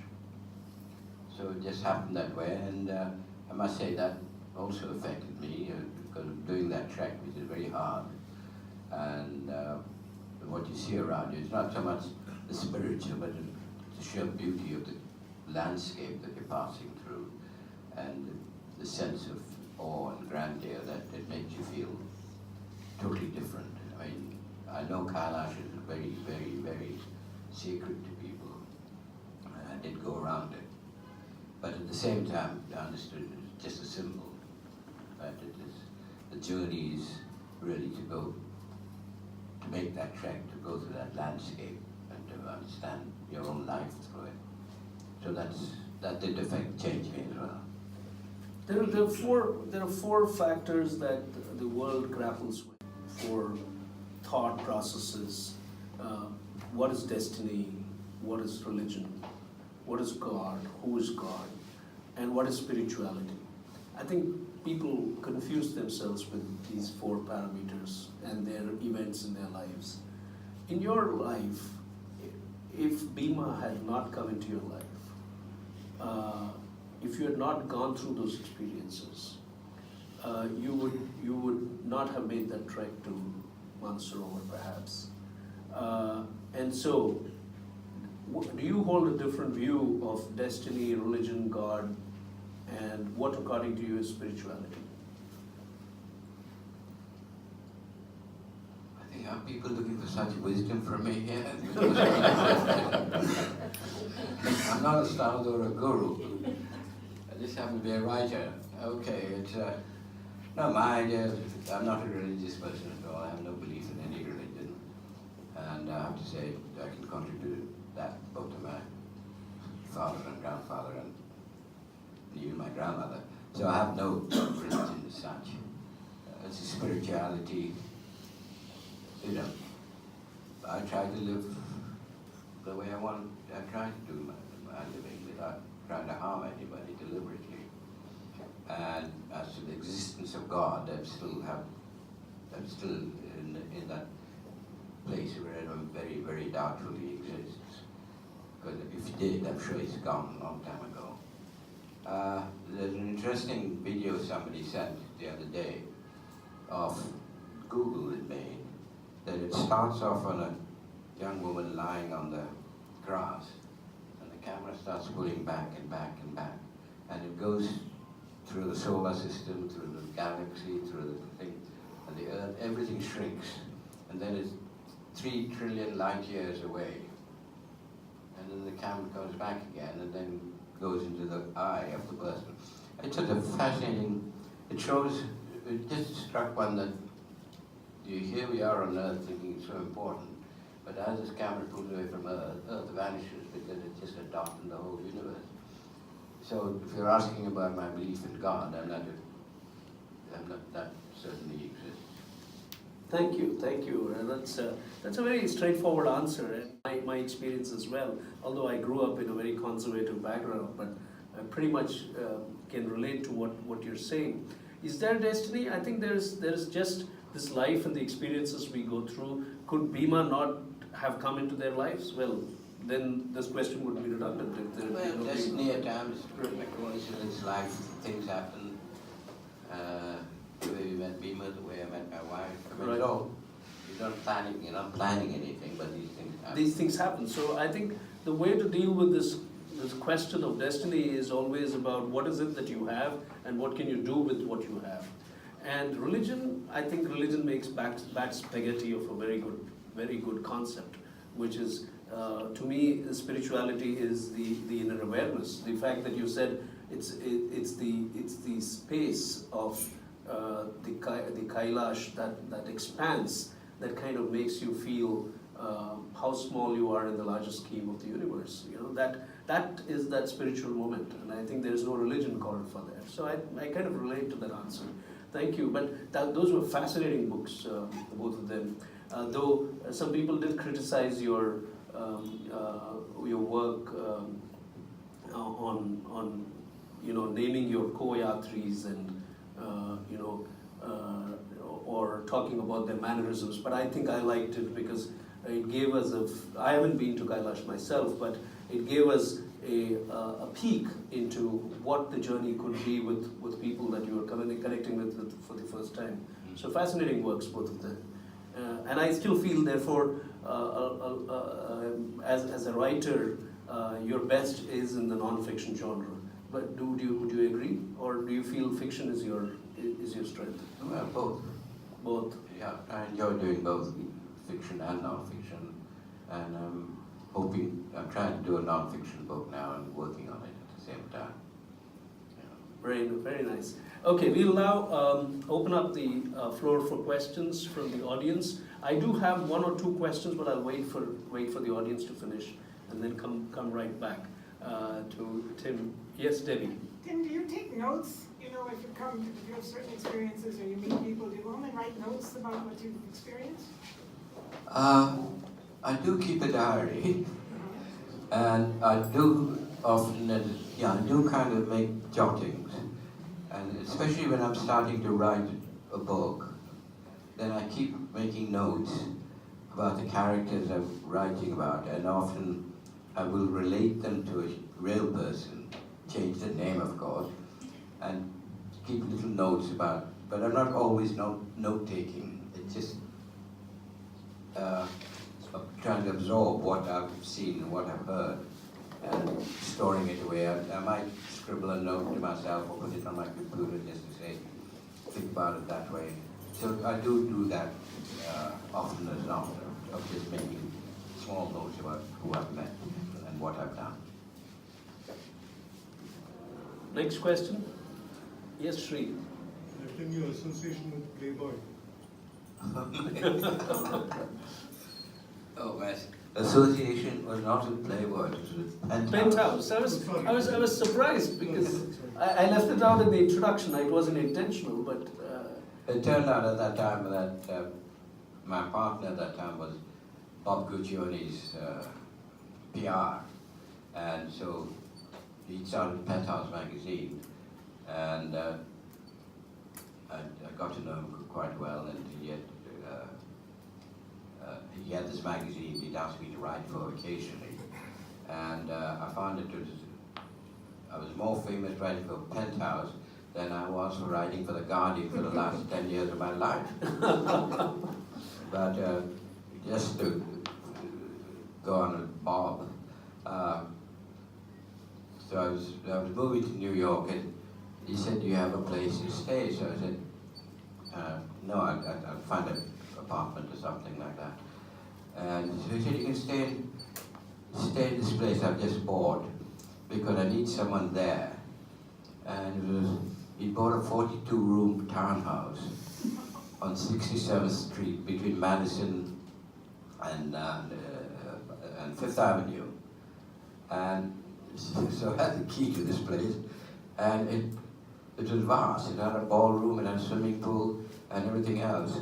So it just happened that way, and I must say that also affected me because of doing that trek, which is very hard. And what you see around you is not so much the spiritual, but the sheer beauty of the landscape that you're passing through, and the sense of awe and grandeur that it makes you feel totally different. I mean, I know Kailash is very, very, very sacred to people. I did go around it. But at the same time, I understood it's just a symbol. That it is, the journey is really to go, to make that trek, to go through that landscape and to understand your own life through it. So that did change me as well. There are four factors that the world grapples with for thought processes. What is destiny? What is religion? What is God? Who is God? And what is spirituality? I think people confuse themselves with these four parameters and their events in their lives. In your life, if Bhima had not come into your life, if you had not gone through those experiences, you would not have made that trek to Mansarovar, perhaps. And so, do you hold a different view of destiny, religion, God, and what according to you is spirituality? I think are people looking for such wisdom from me here? I'm not a star or a guru. I just happen to be a writer. Okay, it's no, my idea is I'm not a religious person at all. I have no belief in any religion. And I have to say I can contribute that both to my father and grandfather and even my grandmother. So I have no religion as such. It's a spirituality, you know. I try to live the way I try to do my living without trying to harm anybody deliberately. And as to the existence of God, I'm still in that place where I don't very, very doubtfully exists. Because if he did, I'm sure he's gone a long time ago. There's an interesting video somebody sent the other day of Google had made, that it starts off on a young woman lying on the grass, and the camera starts pulling back and back and back, and it goes through the solar system, through the galaxy, through the thing, and the Earth, everything shrinks, and then it's 3 trillion light years away. And then the camera comes back again and then goes into the eye of the person. It's such a fascinating, it just struck one that here we are on Earth thinking it's so important, but as this camera pulls away from Earth, Earth vanishes because it's just a dot in the whole universe. So if you're asking about my belief in God, that certainly exists. Thank you. And that's a very straightforward answer, and my experience as well. Although I grew up in a very conservative background, but I pretty much can relate to what you're saying. Is there destiny? I think there's just this life and the experiences we go through. Could Bhima not have come into their lives? Well, then this question would be redundant. Well, destiny at times, coincidence, life, things happen. The way we met Bhima, the way I met my wife. I mean, Right. you're not planning anything, but these things happen. These things happen. So I think the way to deal with this question of destiny is always about what is it that you have and what can you do with what you have. And religion, I think religion makes bad spaghetti of a very good concept, which is, to me, spirituality is the inner awareness. The fact that you said it's the space of the Kailash that expands, that kind of makes you feel how small you are in the larger scheme of the universe. You know, that is that spiritual moment, and I think there is no religion called for that. So I kind of relate to that answer. Thank you. But those were fascinating books, both of them. Though some people did criticize your work on naming your co-yatris and or talking about their mannerisms. But I think I liked it because it gave us I haven't been to Kailash myself, but it gave us a peek into what the journey could be with people that you were connecting with for the first time. So fascinating works, both of them. And I still feel, therefore, as a writer, your best is in the non-fiction genre. But would you agree, or do you feel fiction is your strength? Well, both. Both. Yeah, I enjoy doing both fiction and non-fiction, and I'm trying to do a non-fiction book now and working on it at the same time. Very, very nice. Okay, we'll now open up the floor for questions from the audience. I do have one or two questions, but I'll wait for the audience to finish and then come right back to Tim. Yes, Debbie. Tim, do you take notes? You know, if you have certain experiences or you meet people, do you only write notes about what you've experienced? I do keep a diary, and I do often, I do kind of make jottings, and especially when I'm starting to write a book, then I keep making notes about the characters I'm writing about, and often I will relate them to a real person, change the name of course, and keep little notes about, but I'm not always note-taking. It's just trying to absorb what I've seen and what I've heard and storing it away. I might scribble a note to myself or put it on my computer just to say, think about it that way. So I do that often as not, of just making small notes about who I've met and what I've done. Next question. Yes, Sri. Letting your association with Playboy. Oh, my association was not with Playboy, it was with Penthouse. Penthouse. I was surprised because I left it out in the introduction. It wasn't intentional, but it turned out at that time that my partner at that time was Bob Guccioni's PR, and so he started Penthouse magazine, and I got to know him quite well, and he had this magazine he'd asked me to write for occasionally, and I found I was more famous writing for Penthouse than I was for writing for The Guardian for the last 10 years of my life. But just to go on with Bob, so I was moving to New York, and he said, "Do you have a place to stay?" So I said, "No, I'll find an apartment or something like that." And so he said, "You can stay in this place I've just bought because I need someone there." And he bought a 42-room townhouse on 67th Street between Madison and Fifth Avenue. And so I had the key to this place, and it was vast. It had a ballroom, it had a swimming pool, and everything else.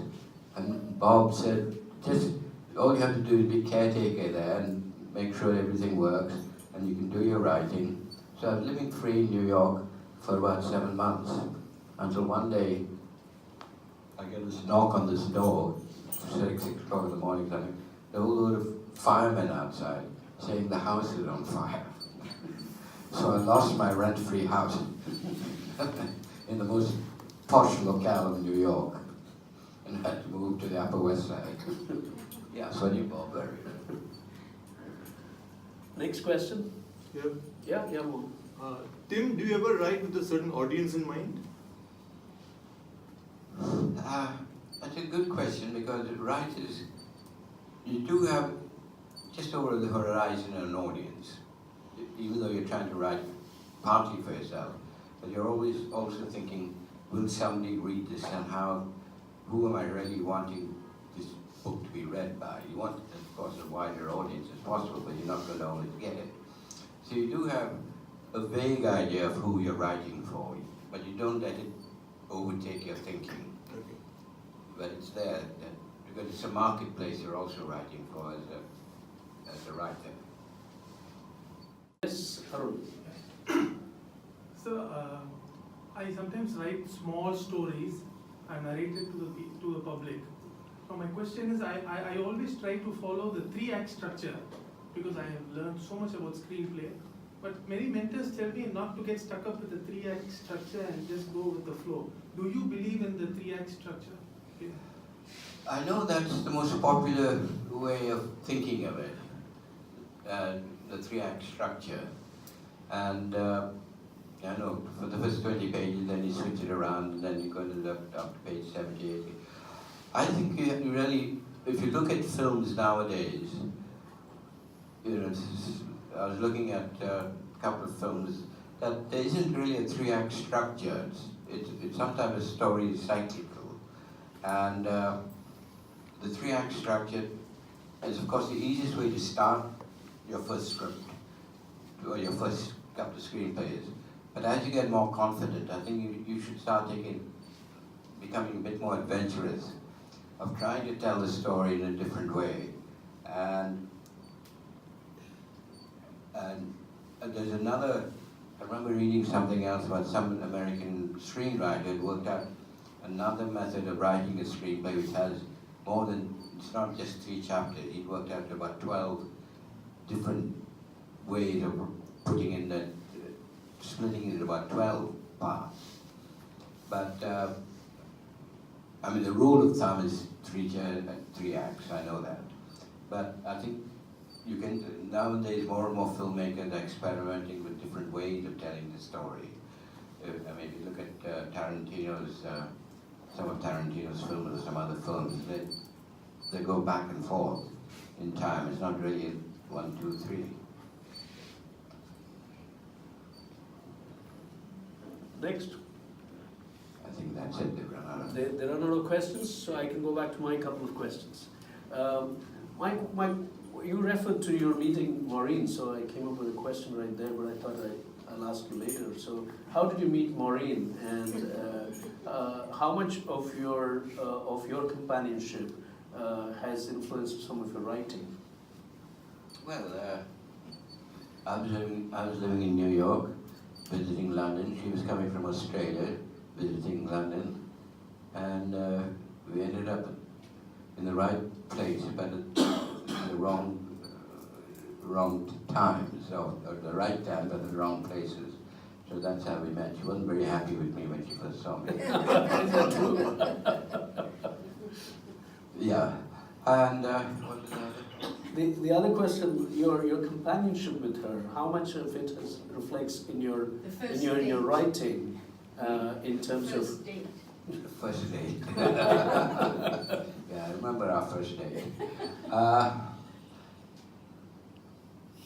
And Bob said, "Just all you have to do is be caretaker there and make sure everything works, and you can do your writing." So I was living free in New York for about 7 months, until one day I get this knock on this door, 6 o'clock in the morning, something. There were a load of firemen outside saying the house is on fire. So I lost my rent-free house in the most posh locale of New York, and had to move to the Upper West Side. Yeah, so you Bob very. next question. Yeah. Yeah, Mo. Tim, do you ever write with a certain audience in mind? That's a good question, because writers, you do have just over the horizon an audience, even though you're trying to write partly for yourself, but you're always also thinking, will somebody read this, and who am I really wanting this book to be read by? You want, of course, a wider audience as possible, but you're not going to always get it. So you do have a vague idea of who you're writing for, but you don't let it overtake your thinking. Okay. But it's there, because it's a marketplace you're also writing for as a writer. Yes, Arun. So, I sometimes write small stories and narrate it to the public. So my question is, I always try to follow the 3-act structure because I have learned so much about screenplay. But many mentors tell me not to get stuck up with the 3-act structure and just go with the flow. Do you believe in the 3-act structure? Okay. I know that's the most popular way of thinking of it, the 3-act structure. And I know for the first 20 pages, then you switch it around, and then you go to the up to page 70, 80. I think you really, if you look at films nowadays, you know, I was looking at a couple of films that there isn't really a 3-act structure. It's sometimes a story is cyclical, and the 3-act structure is, of course, the easiest way to start your first script or your first couple of screenplays. But as you get more confident, I think you should start becoming a bit more adventurous, of trying to tell the story in a different way. And there's another, I remember reading something else about some American screenwriter who worked out another method of writing a screenplay which has more than, it's not just 3 chapters, he worked out about 12 different ways of putting in that, splitting it into about 12 parts. But, I mean, the rule of thumb is 3 acts, I know that. But I think you can, nowadays more and more filmmakers are experimenting with different ways of telling the story. I mean, if you look at Tarantino's, some of Tarantino's films or some other films, they go back and forth in time. It's not really 1, 2, 3. Next. I think that's it. They've run out of There are no questions, so I can go back to my couple of questions. You referred to your meeting Maureen, so I came up with a question right there, but I thought I'll ask you later. So, how did you meet Maureen, and how much of your companionship has influenced some of your writing? Well, I was living in New York, visiting London. She was coming from Australia, visiting London, and we ended up in the right place, but at the wrong times, or the right time, but the wrong places. So that's how we met. She wasn't very happy with me when she first saw me. Is that true? Yeah, and what was that? The other question, your companionship with her, how much of it reflects in your writing, in terms of First date. First date. Yeah, I remember our first date.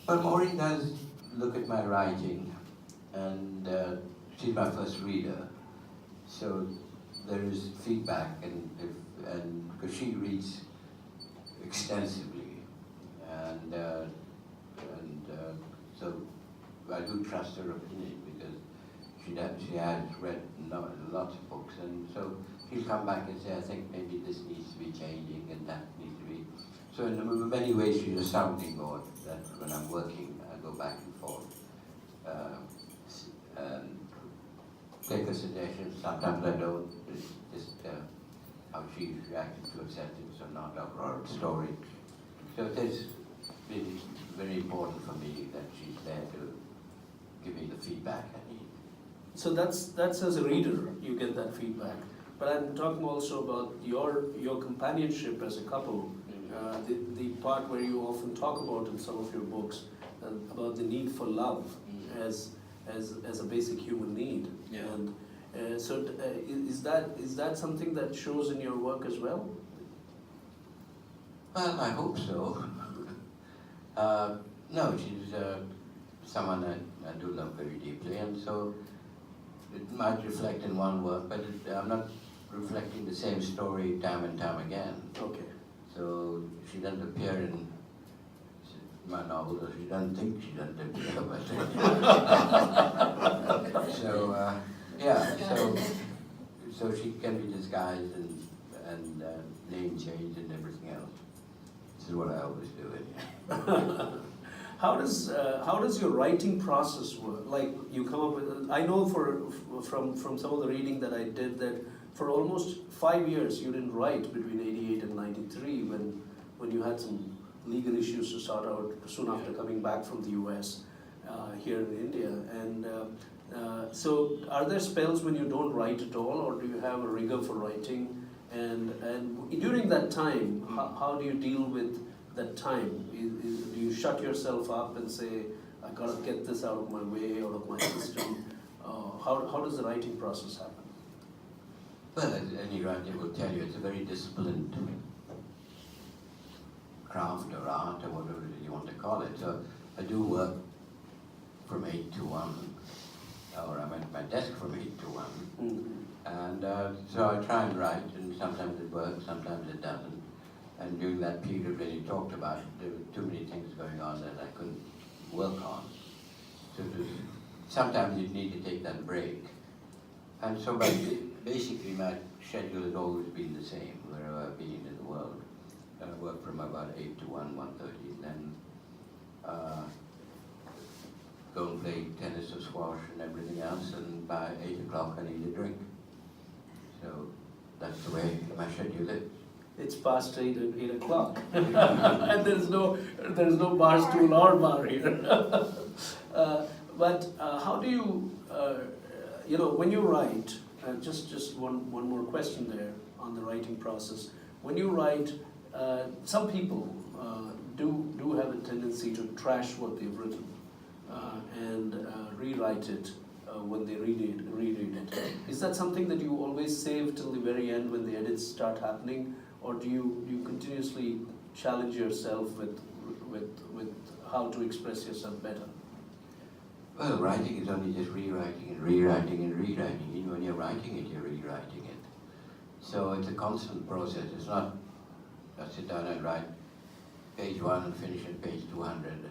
But Maureen does look at my writing, and she's my first reader, so there is feedback, and because she reads extensively, and so I do trust her opinion, because she has read lots of books, and so she'll come back and say, I think maybe this needs to be changing and that needs to be. So in many ways she's a sounding board that when I'm working I go back and forth and take a suggestion. Sometimes I don't, it's just how she reacted to a sentence or not, or a story. So it is really very important for me that she's there to give me the feedback I need. So that's as a reader, you get that feedback. But I'm talking also about your companionship as a couple, the part where you often talk about in some of your books, about the need for love as a basic human need. Yeah. And so is that something that shows in your work as well? Well, I hope so. No, she's someone I do love very deeply, and so it might reflect in one work, but I'm not reflecting the same story time and time again. Okay. So she doesn't appear in my novel, or she doesn't think she doesn't appear, but so yeah, so she can be disguised and name changed and everything else. This is what I always do. How does your writing process work? Like, you come up with, I know from some of the reading that I did that for almost 5 years you didn't write between 88 and 93 when you had some legal issues to sort out soon after coming back from the US here in India. And so are there spells when you don't write at all, or do you have a rigor for writing? And during that time, how do you deal with that time? Do you shut yourself up and say, I gotta get this out of my way, out of my system? How does the writing process happen? Well, as any writer will tell you, it's a very disciplined craft or art or whatever you want to call it. So I do work from 8 to 1, or I'm at my desk from 8 to 1. And so I try and write, and sometimes it works, sometimes it doesn't. And during that period when you talked about it, there were too many things going on that I couldn't work on. So sometimes you need to take that break. And so basically my schedule has always been the same, wherever I've been in the world. I work from about 8 to 1, 1:30, then go and play tennis or squash and everything else, and by 8 o'clock I need a drink. So that's the way my schedule is. It's past 8 o'clock, and there's no bar stool or bar here. But how do you, when you write, just one more question there on the writing process. When you write, some people do have a tendency to trash what they've written and rewrite it when they read it. Is that something that you always save till the very end when the edits start happening, or do you continuously challenge yourself with how to express yourself better? Well, writing is only just rewriting and rewriting and rewriting. Even when you're writing it, you're rewriting it. So it's a constant process. It's not I sit down and write page 1 and finish at page 200.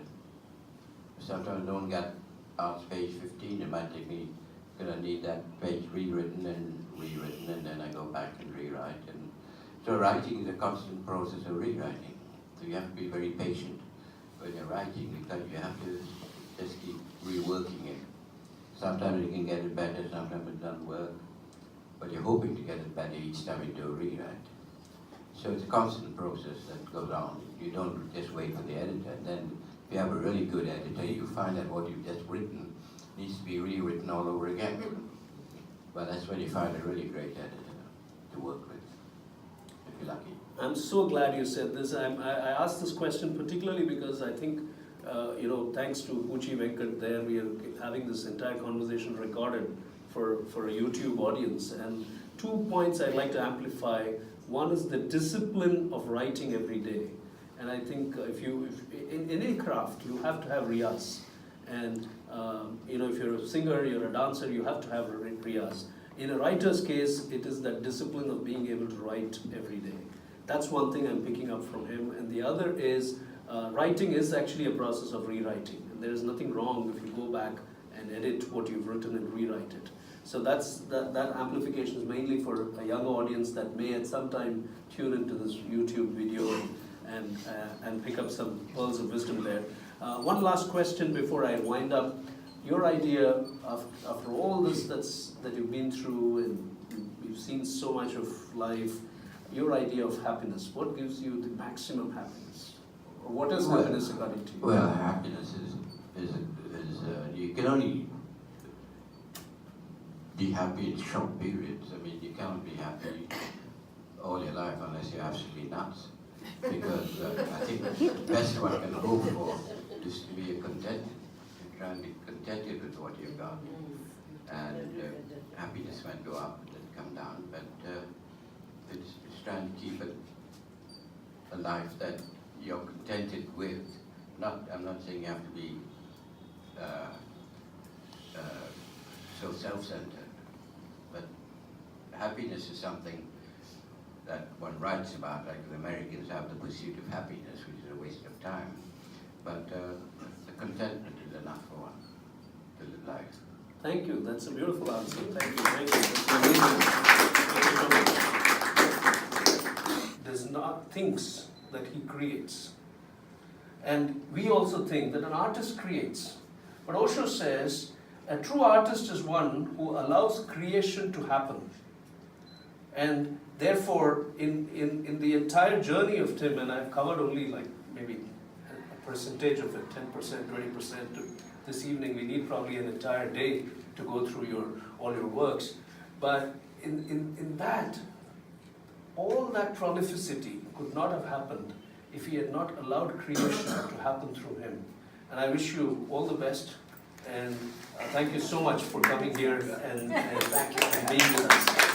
Sometimes I don't get past page 15. It might take me, because I need that page rewritten, and then I go back and rewrite. And so writing is a constant process of rewriting. So you have to be very patient when you're writing, because you have to just keep reworking it. Sometimes you can get it better, sometimes it doesn't work, but you're hoping to get it better each time you do a rewrite. So it's a constant process that goes on. You don't just wait for the editor. And then if you have a really good editor, you find that what you've just written needs to be rewritten all over again. But that's when you find a really great editor to work with, if you're lucky. I'm so glad you said this. I asked this question particularly because I think, thanks to Puchi Venkat there, we are having this entire conversation recorded for a YouTube audience. And 2 points I'd like to amplify. One is the discipline of writing every day. And I think if in any craft, you have to have riyaz. And if you're a singer, you're a dancer, you have to have riyaz. In a writer's case, it is that discipline of being able to write every day. That's one thing I'm picking up from him. And the other is, writing is actually a process of rewriting. And there's nothing wrong if you go back and edit what you've written and rewrite it. So that amplification is mainly for a young audience that may at some time tune into this YouTube video and pick up some pearls of wisdom there. One last question before I wind up. Your idea after all this that you've been through and you've seen so much of life, your idea of happiness, what gives you the maximum happiness? Or what is happiness according to you? Well, happiness is you can only be happy in short periods. I mean, you can't be happy all your life unless you're absolutely nuts. Because I think the best one can hope for is to be contented, and try and be contented with what you've got. And happiness might go up and come down, but it's trying to keep a life that you're contented with. I'm not saying you have to be so self-centered, but happiness is something that one writes about, like the Americans have the pursuit of happiness, which is a waste of time. But the contentment is enough for one to live life. Thank you. That's a beautiful answer. Thank you. That's amazing. Thank you. Does not thinks that he creates, and we also think that an artist creates. But Osho says a true artist is one who allows creation to happen. And therefore, in the entire journey of Tim, and I've covered only like maybe a percentage of it, 10%, 20%. This evening we need probably an entire day to go through all your works. But in that, all that prolificity could not have happened if he had not allowed creation to happen through him. And I wish you all the best, and thank you so much for coming here and being with us.